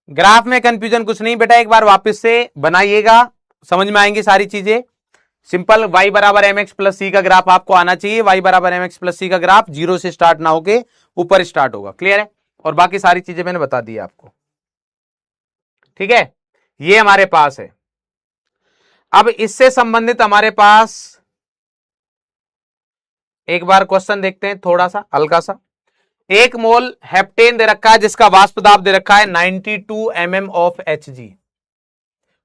ग्राफ में कंफ्यूजन कुछ नहीं बेटा, एक बार वापस से बनाइएगा, समझ में आएंगी सारी चीजें। सिंपल y बराबर एम एक्स प्लस सी का ग्राफ आपको आना चाहिए। y बराबर एम एक्स प्लस सी का ग्राफ जीरो से स्टार्ट ना होके ऊपर स्टार्ट होगा। क्लियर है? और बाकी सारी चीजें मैंने बता दी आपको। ठीक है? ये हमारे पास है। अब इससे संबंधित हमारे पास एक बार क्वेश्चन देखते हैं, थोड़ा सा हल्का सा। एक मोल हेप्टेन दे रखा है जिसका वाष्प दाब दे रखा है 92 mm ऑफ Hg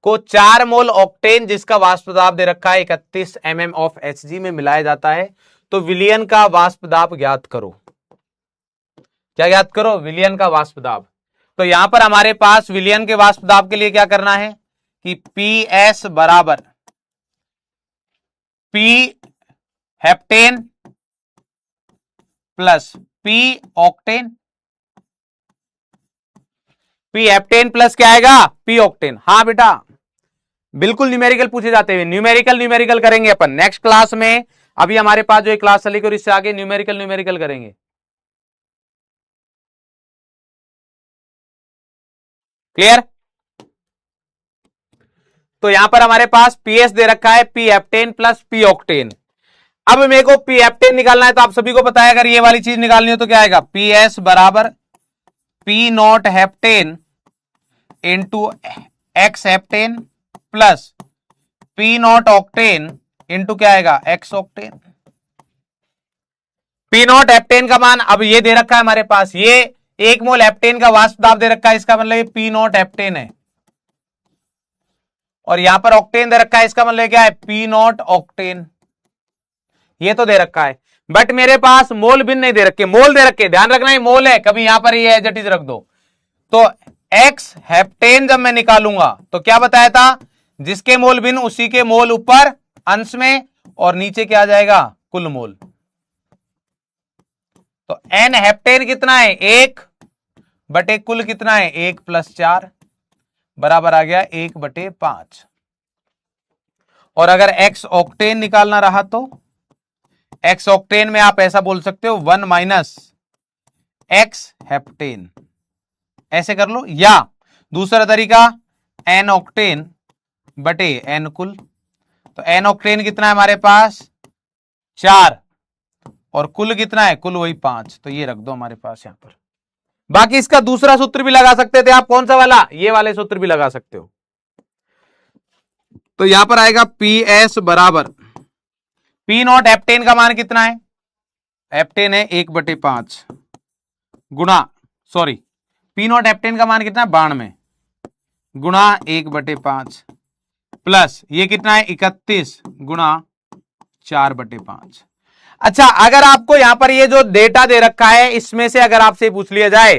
को 4 मोल ऑक्टेन जिसका वाष्प दाब दे रखा है 31 mm ऑफ Hg में मिलाया जाता है। तो विलियन का वाष्प दाब ज्ञात करो। क्या ज्ञात करो? विलियन का वाष्प दाब। तो यहां पर हमारे पास विलियन के वाष्प दाब के लिए क्या करना है कि PS बराबर P heptane plus P octane. P heptane plus क्या आएगा? P octane. हाँ बेटा, बिल्कुल न्यूमेरिकल पूछे जाते हैं। न्यूमेरिकल करेंगे अपन नेक्स्ट क्लास में। अभी हमारे पास जो एक क्लास चलेगी और इससे आगे न्यूमेरिकल करेंगे। क्लियर? तो यहां पर हमारे पास पीएस दे रखा है P heptane plus P octane. अब मेरे को पी हेप्टेन निकालना है, तो आप सभी को पता है अगर ये वाली चीज निकालनी हो तो क्या आएगा? पीएस बराबर P not heptane into x heptane plus P not octane into क्या आएगा? X octane. P not heptane का मान अब ये दे रखा है हमारे पास, ये 1 मोल हेप्टेन का वाष्प दाब दे रखा है, इसका मतलब ये पी नॉट हेप्टेन है, और यहां पर ऑक्टेन दे रखा है, इसका मतलब क्या है, पी नॉट ऑक्टेन, ये तो दे रखा है। बट मेरे पास मोल भिन्न नहीं दे रखे, मोल दे रखे, ध्यान रखना ये मोल है, कभी यहां पर ये एज इट इज रख दो। तो एक्स हेप्टेन जब मैं निकालूंगा तो क्या बताया था, जिसके मोल भिन्न उसी के मोल ऊपर अंश में, और नीचे क्या आ जाएगा, कुल मोल। तो एन हेप्टेन कितना है, 1 कुल कितना है, 1+4 बराबर आ गया 1/5। और अगर एक्स ऑक्टेन निकालना रहा तो एक्स ऑक्टेन में आप ऐसा बोल सकते हो 1 - एक्स हेप्टेन, ऐसे कर लो, या दूसरा तरीका एन ऑक्टेन बटे एन कुल। तो एन ऑक्टेन कितना है हमारे पास, 4, और कुल कितना है, कुल वही 5, तो ये रख दो हमारे पास यहां पर। बाकी इसका दूसरा सूत्र भी लगा सकते थे आप, कौन सा वाला, ये वाले सूत्र भी लगा सकते हो। तो यहां पर आएगा पी एस बराबर, पी नॉट एप्टेन का मान कितना है, एप्टेन है 1/5 गुणा, सॉरी, पी नॉट एप्टेन का मान कितना है, 92 गुणा 1/5 प्लस ये कितना है, 31 गुणा 4/5। अच्छा, अगर आपको यहां पर ये जो डेटा दे रखा है, इसमें से अगर आपसे पूछ लिया जाए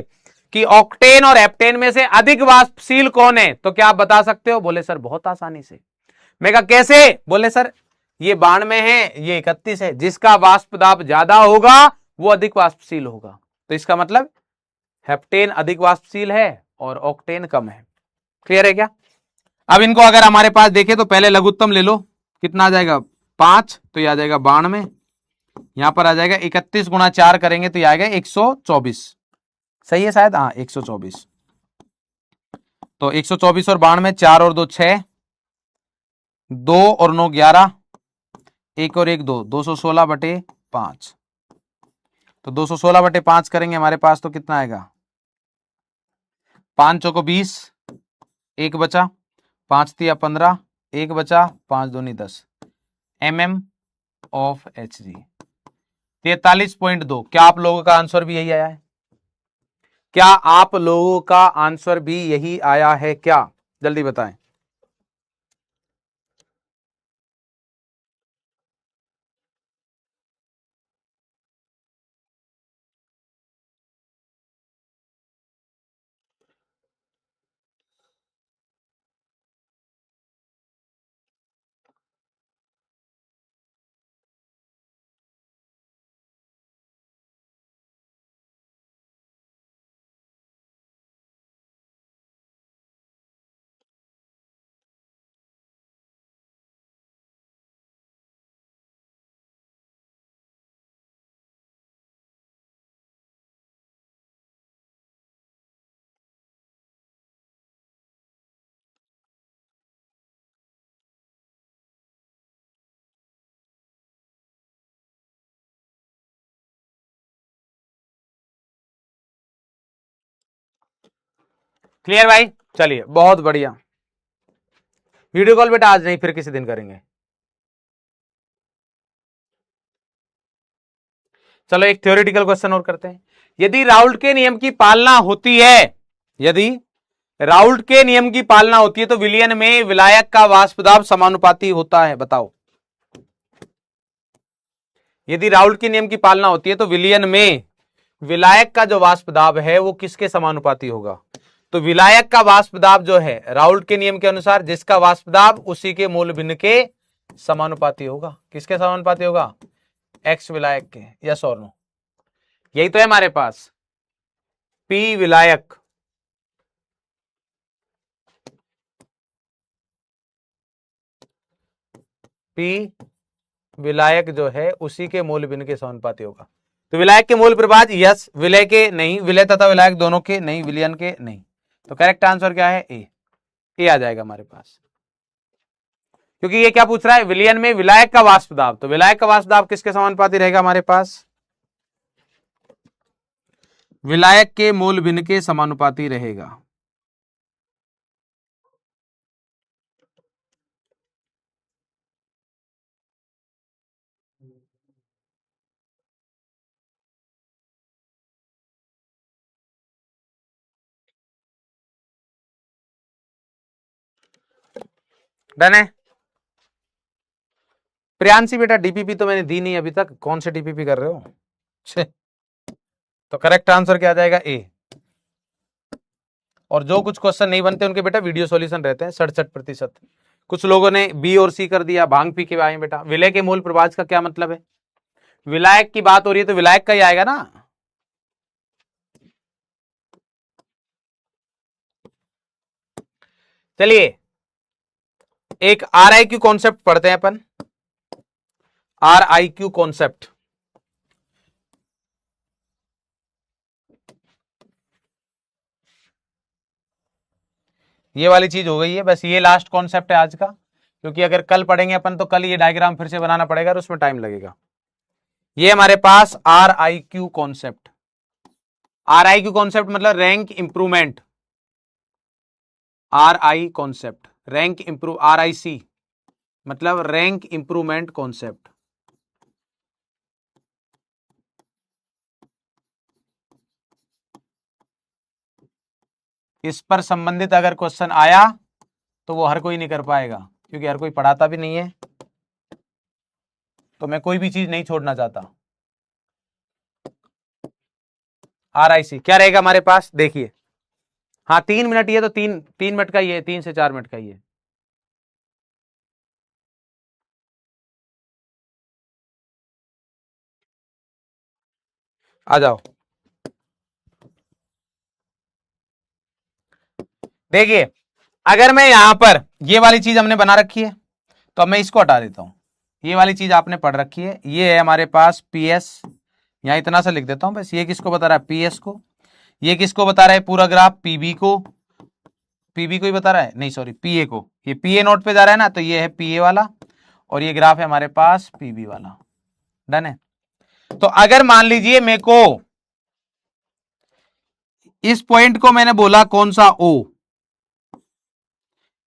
कि ऑक्टेन और एप्टेन में से अधिक वाष्पशील कौन है, तो क्या आप बता सकते हो, बोले सर बहुत आसानी से। मैं कहा कैसे, बोले सर ये 92 है, ये 31 है, जिसका वाष्प दाब ज्यादा होगा वो अधिक वाष्पशील होगा, तो इसका मतलब हेप्टेन अधिक वाष्पशील है और ऑक्टेन कम है। क्लियर है क्या। अब इनको अगर हमारे पास देखे तो पहले लघुत्तम ले लो, कितना आ जाएगा 5, तो ये आ जाएगा 92, यहां पर आ जाएगा 31 गुणा 4 करेंगे तो ये आएगा 124, सही है शायद, हाँ 124। तो 124 और 92, 4 और 2 6, 2 और 9 11, 1 और 1 2, 216/5। तो 216/5 करेंगे हमारे पास तो कितना आएगा, 5 चौको 20, 1 बचा, 5 तिया 15, 1 बचा, 5 दूनी 10 mm ऑफ Hg, 43.2। क्या आप लोगों का आंसर भी यही आया है, क्या आप लोगों का आंसर भी यही आया है क्या, जल्दी बताएं। क्लियर भाई, चलिए बहुत बढ़िया। वीडियो कॉल बेटा आज नहीं, फिर किसी दिन करेंगे। चलो एक थ्योरेटिकल क्वेश्चन और करते हैं। यदि राउल्ट के नियम की पालना होती है, यदि राउल्ट के नियम की पालना होती है तो विलयन में विलायक का वाष्प दाब समानुपाती होता है, बताओ। यदि राउल्ट के नियम की पालना होती है तो विलयन में विलायक का जो वाष्प दाब है वो किसके समानुपाती होगा। तो विलायक का वाष्प दाब जो है राउल्ट के नियम के अनुसार जिसका वाष्प दाब उसी के मूल भिन्न के समानुपाती होगा। किसके समानुपाती होगा, एक्स विलायक के, यस और नो। यही तो है हमारे पास, पी विलायक पी विलायक जो है उसी के मूल भिन्न के समानुपाती होगा। तो विलायक के मूल प्रभाज यस, विलय के नहीं, विलय तथा विलायक दोनों के नहीं, विलयन के नहीं। तो करेक्ट आंसर क्या है, ए आ जाएगा हमारे पास। क्योंकि ये क्या पूछ रहा है, विलयन में विलायक का वाष्प दाब, तो विलायक का वाष्प दाब किसके समानुपाती रहेगा हमारे पास, विलायक के मूल भिन्न के समानुपाती रहेगा। डन है। प्रियांशी बेटा डीपीपी तो मैंने दी नहीं अभी तक, कौन से डीपीपी कर रहे हो? तो करेक्ट आंसर क्या आ जाएगा? ए। और जो कुछ क्वेश्चन नहीं बनते उनके बेटा वीडियो सॉल्यूशन रहते हैं 67%। कुछ लोगों ने बी और सी कर दिया, भांग पी के आए बेटा। विलय के मूल प्रभाज का क्या मतलब है? विलायक की बात हो रही है तो विलायक का ही आएगा ना। चलिए एक आर आई क्यू कॉन्सेप्ट पढ़ते हैं अपन। आर आई क्यू कॉन्सेप्ट, ये वाली चीज हो गई है, बस ये लास्ट कॉन्सेप्ट है आज का, क्योंकि अगर कल पढ़ेंगे अपन तो कल ये डायग्राम फिर से बनाना पड़ेगा और उसमें टाइम लगेगा। ये हमारे पास R I Q concept. R I Q concept मतलब rank improvement. R I concept rank improve, R I C मतलब रैंक इंप्रूवमेंट कॉन्सेप्ट। इस पर संबंधित अगर क्वेश्चन आया तो वो हर कोई नहीं कर पाएगा, क्योंकि हर कोई पढ़ाता भी नहीं है, तो मैं कोई भी चीज नहीं छोड़ना चाहता। आर आई सी क्या रहेगा हमारे पास, देखिए। हाँ 3 मिनट, ये तो 3 मिनट का ही है, 3 से 4 मिनट का ही है। आ जाओ। देखिए अगर मैं यहां पर ये वाली चीज हमने बना रखी है तो अब मैं इसको हटा देता हूं। ये वाली चीज आपने पढ़ रखी है, ये है हमारे पास पी एस, यहां इतना सा लिख देता हूं बस। ये किसको बता रहा है? पी एस को। ये किसको बता रहा है? पूरा ग्राफ पीबी को, पीबी को ही बता रहा है, नहीं सॉरी पीए को। ये पीए नोट पे जा रहा है ना, तो ये है पीए वाला और ये ग्राफ है हमारे पास पीबी वाला। डन है। तो अगर मान लीजिए मेरे को इस पॉइंट को मैंने बोला कौन सा? ओ।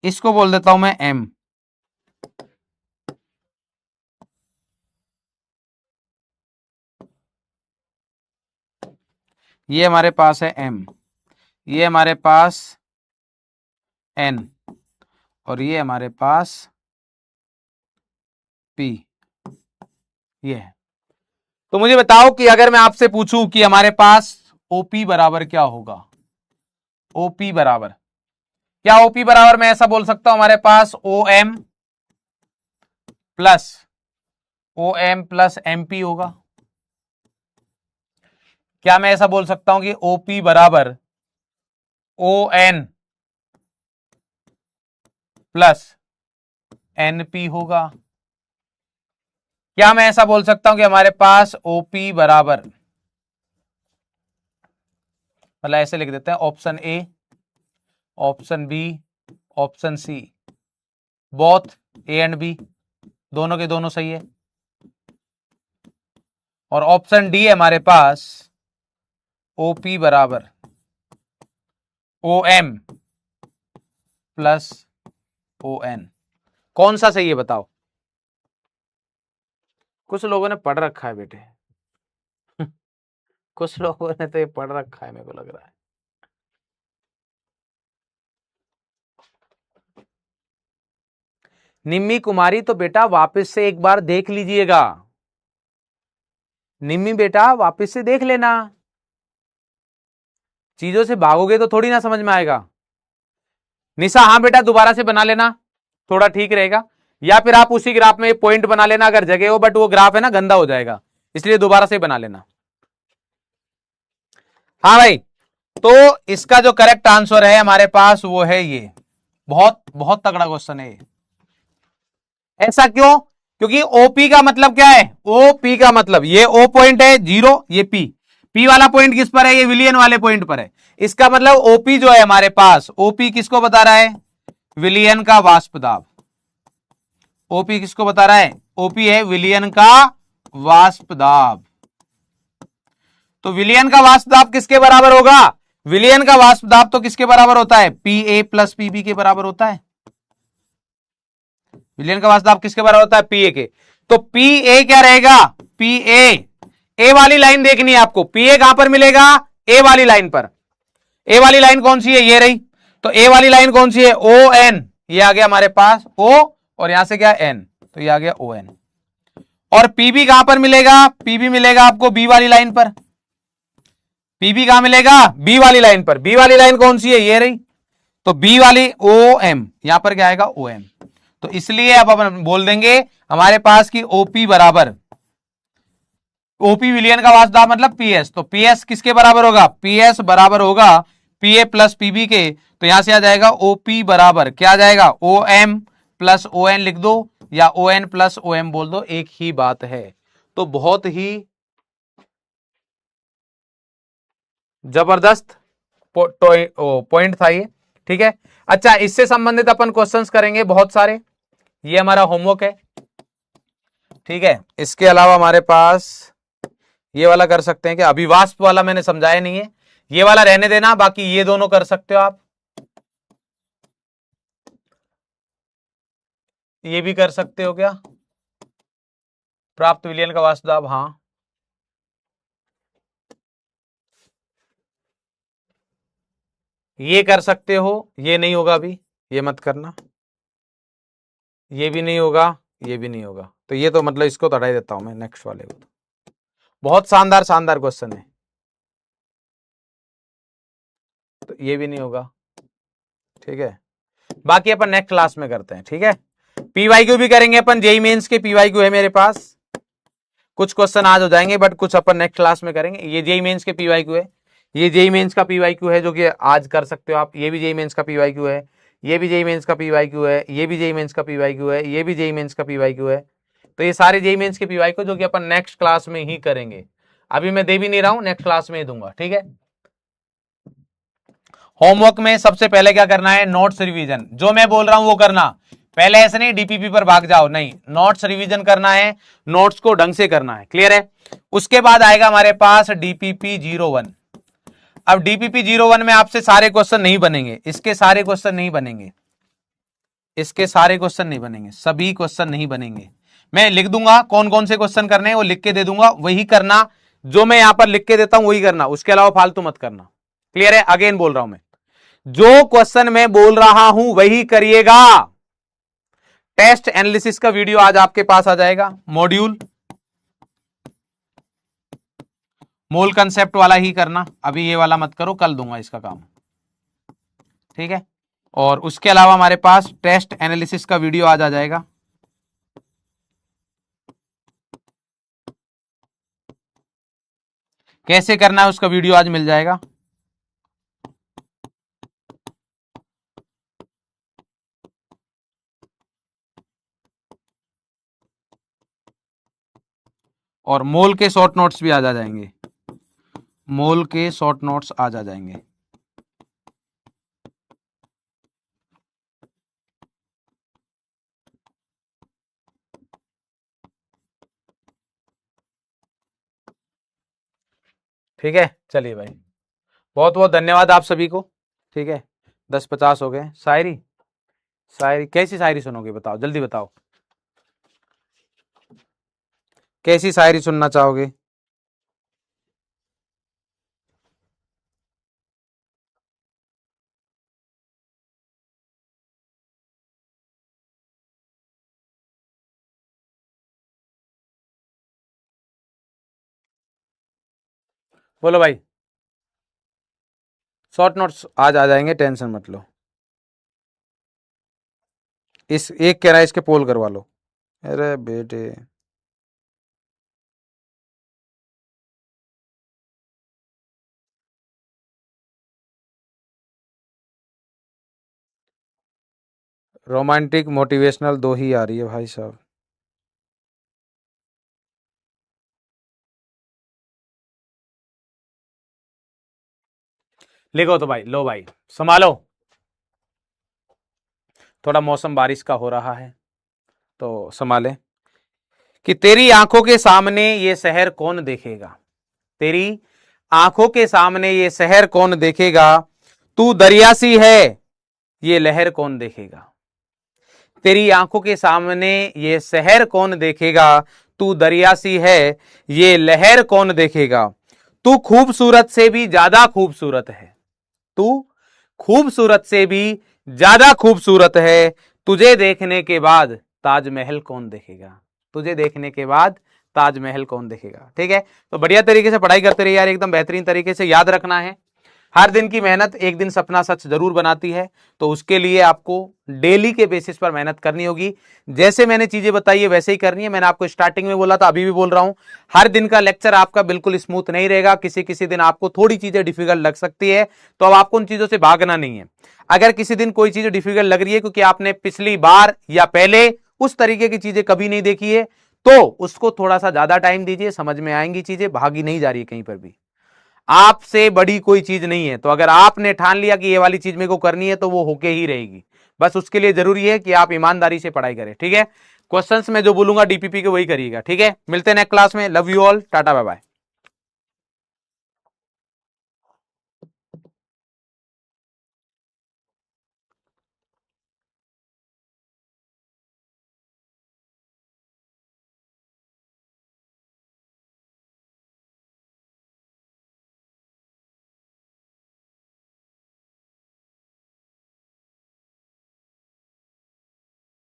इसको बोल देता हूं मैं एम। ये हमारे पास है एम, ये हमारे पास एन और ये हमारे पास पी। ये है। तो मुझे बताओ कि अगर मैं आपसे पूछूं कि हमारे पास ओपी बराबर क्या होगा? ओपी बराबर क्या? ओपी बराबर मैं ऐसा बोल सकता हूं हमारे पास ओ एम प्लस एमपी होगा। क्या मैं ऐसा बोल सकता हूं कि ओपी बराबर ओ एन प्लस एनपी होगा? क्या मैं ऐसा बोल सकता हूं कि हमारे पास ओपी बराबर, मतलब ऐसे लिख देते हैं, option A, option B, option C, both A and B, दोनों के दोनों सही है, और ऑप्शन डी है हमारे पास ओपी बराबर O M plus O N. कौन सा सही है बताओ? कुछ लोगों ने पढ़ रखा है बेटे कुछ लोगों ने तो ये पढ़ रखा है, मेरे को लग रहा है। निम्मी कुमारी तो बेटा वापस से एक बार देख लीजिएगा। निम्मी बेटा वापस से देख लेना, चीजों से भागोगे तो थोड़ी ना समझ में आएगा। निशा हाँ बेटा दोबारा से बना लेना, थोड़ा ठीक रहेगा, या फिर आप उसी ग्राफ में पॉइंट बना लेना अगर जगह हो, बट वो ग्राफ है ना गंदा हो जाएगा, इसलिए दोबारा से बना लेना। हाँ भाई, तो इसका जो करेक्ट आंसर है हमारे पास वो है ये। बहुत बहुत तगड़ा क्वेश्चन है ये। ऐसा क्यों? क्योंकि ओपी का मतलब क्या है? ओपी का मतलब ये ओ पॉइंट है 0, ये पी, पी वाला पॉइंट किस पर है? ये विलियन वाले पॉइंट पर है। इसका मतलब ओपी जो है हमारे पास, ओपी किसको बता रहा है? विलियन का वाष्प दाब। ओपी किसको बता रहा है? ओपी है विलियन का वाष्प दाब। तो विलियन का वाष्प दाब किसके बराबर होगा? विलियन का वाष्प दाब तो किसके बराबर होता है? पी ए प्लस पीबी के बराबर होता है। विलियन का वाष्प दाब किसके बराबर होता है? पी ए के। तो पी ए क्या रहेगा? पी ए वाली लाइन देखनी है आपको। पी ए कहां पर मिलेगा? ए वाली लाइन पर। ए वाली लाइन कौन सी है? ये रही। तो ए वाली लाइन कौन सी है? ओ एन ये आ गया हमारे पास O और यहां से क्या N, तो ये आ गया ON। और PB कहां पर मिलेगा? PB मिलेगा आपको B वाली लाइन पर। PB कहां मिलेगा? B वाली लाइन पर। B वाली लाइन कौन सी है? ये रही। तो B वाली OM, यहां पर क्या आएगा? OM। तो इसलिए अब अपन बोल देंगे हमारे पास की OP बराबर, OP विलियन का वास्तव मतलब PS, तो PS किसके बराबर होगा? PS बराबर होगा PA प्लस PB के। तो यहां से आ जाएगा OP बराबर क्या आ जाएगा? OM प्लस ON लिख दो या ON प्लस OM बोल दो, एक ही बात है। तो बहुत ही जबरदस्त पॉइंट था ये, ठीक है। अच्छा, इससे संबंधित अपन क्वेश्चंस करेंगे बहुत सारे, ये हमारा होमवर्क है, ठीक है। इसके अलावा हमारे पास ये वाला कर सकते हैं कि अभिवाष्प वाला मैंने समझाया नहीं है, ये वाला रहने देना, बाकी ये दोनों कर सकते हो आप, ये भी कर सकते हो क्या? प्राप्त विलयन का वास्तव, हाँ ये कर सकते हो, ये नहीं होगा अभी, ये मत करना, ये भी नहीं होगा, ये भी नहीं होगा, तो ये तो मतलब इसको तो हटा ही देता हूं मैं, नेक्स्ट वाले को। बहुत शानदार शानदार क्वेश्चन है, तो ये भी नहीं होगा, ठीक है। बाकी अपन नेक्स्ट क्लास में करते हैं, ठीक है। पीवाईक्यू भी करेंगे अपन, जेई मेंस के पीवाईक्यू है मेरे पास, कुछ क्वेश्चन आज हो जाएंगे बट कुछ अपन नेक्स्ट क्लास में करेंगे। ये जेई मेंस के पीवाईक्यू है, ये जेई मेंस का पीवाईक्यू है जो कि आज कर सकते हो आप, ये भी जेई मेंस का पीवाईक्यू है, ये भी जेई मेंस का पीवाईक्यू है, ये भी जेई मेंस का पीवाईक्यू है, ये भी जेई मेंस का पीवाईक्यू है। तो ये सारे जेई मेंस के पीवाईक्यू जो कि अपन नेक्स्ट क्लास में ही करेंगे, अभी मैं दे भी नहीं रहा हूं, नेक्स्ट क्लास में ही दूंगा, ठीक है। होमवर्क में सबसे पहले क्या करना है? नोट्स रिवीजन, जो मैं बोल रहा हूं वो करना, पहले ऐसे नहीं डीपीपी पर भाग जाओ, नहीं, नोट्स रिवीजन करना है, नोट्स को ढंग से करना है, क्लियर है। उसके बाद आएगा हमारे पास डीपीपी 01। अब डीपीपी 01 में आपसे सारे क्वेश्चन नहीं बनेंगे, इसके सारे क्वेश्चन नहीं बनेंगे, इसके सारे क्वेश्चन नहीं बनेंगे, सभी क्वेश्चन नहीं बनेंगे। मैं लिख दूंगा कौन कौन से क्वेश्चन करने हैं, वो लिख के दे दूंगा, वही करना, जो मैं यहां पर लिख के देता हूं वही करना, उसके अलावा फालतू मत करना, क्लियर है। अगेन बोल रहा हूं मैं, जो क्वेश्चन मैं बोल रहा हूं वही करिएगा। टेस्ट एनालिसिस का वीडियो आज आपके पास आ जाएगा, मॉड्यूल मोल कंसेप्ट वाला ही करना, अभी ये वाला मत करो, कल दूंगा इसका काम, ठीक है। और उसके अलावा हमारे पास टेस्ट एनालिसिस का वीडियो आज आ जाएगा, कैसे करना है उसका वीडियो आज मिल जाएगा। और मोल के शॉर्ट नोट्स भी आ जाएंगे, मोल के शॉर्ट नोट्स आज आ जाएंगे। ठीक है, चलिए भाई, बहुत बहुत धन्यवाद आप सभी को, ठीक है। 10:50 हो गए। शायरी, शायरी कैसी शायरी सुनोगे बताओ, जल्दी बताओ, कैसी शायरी सुनना चाहोगे? बोलो भाई, शॉर्ट नोट्स आज आ जाएंगे, टेंशन मत लो। इस एक कह रहा है इसके पोल करवा लो, अरे बेटे, रोमांटिक मोटिवेशनल दो ही आ रही है भाई साहब। लिखो तो भाई, लो भाई संभालो, थोड़ा मौसम बारिश का हो रहा है तो संभाले। कि तेरी आंखों के सामने ये शहर कौन देखेगा, तेरी आंखों के सामने ये शहर कौन देखेगा, तू दरिया सी है ये लहर कौन देखेगा। तेरी आंखों के सामने ये शहर कौन देखेगा, तू दरिया सी है ये लहर कौन देखेगा। तू खूबसूरत से भी ज्यादा खूबसूरत है, तू खूबसूरत से भी ज्यादा खूबसूरत है, तुझे देखने के बाद ताजमहल कौन देखेगा, तुझे देखने के बाद ताजमहल कौन देखेगा। ठीक है, तो बढ़िया तरीके से पढ़ाई करते रहिए यार, एकदम बेहतरीन तरीके से याद रखना है। हर दिन की मेहनत एक दिन सपना सच जरूर बनाती है, तो उसके लिए आपको डेली के बेसिस पर मेहनत करनी होगी। जैसे मैंने चीजें बताई है वैसे ही करनी है। मैंने आपको स्टार्टिंग में बोला था, अभी भी बोल रहा हूं, हर दिन का लेक्चर आपका बिल्कुल स्मूथ नहीं रहेगा, किसी किसी दिन आपको थोड़ी चीजें डिफिकल्ट लग सकती है, तो अब आपको उन चीजों से भागना नहीं है। अगर किसी दिन कोई चीज डिफिकल्ट लग रही है क्योंकि आपने पिछली बार या पहले उस तरीके की चीजें कभी नहीं देखी है, तो उसको थोड़ा सा ज्यादा टाइम दीजिए, समझ में आएंगी चीजें, भागी नहीं जा रही है कहीं पर भी। आपसे बड़ी कोई चीज नहीं है, तो अगर आपने ठान लिया कि ये वाली चीज मेरे को करनी है तो वो होके ही रहेगी। बस उसके लिए जरूरी है कि आप ईमानदारी से पढ़ाई करें। ठीक है, क्वेश्चंस में जो बोलूंगा डीपीपी के वही करिएगा। ठीक है, मिलते हैं नेक्स्ट क्लास में। Love you all, tata bye bye.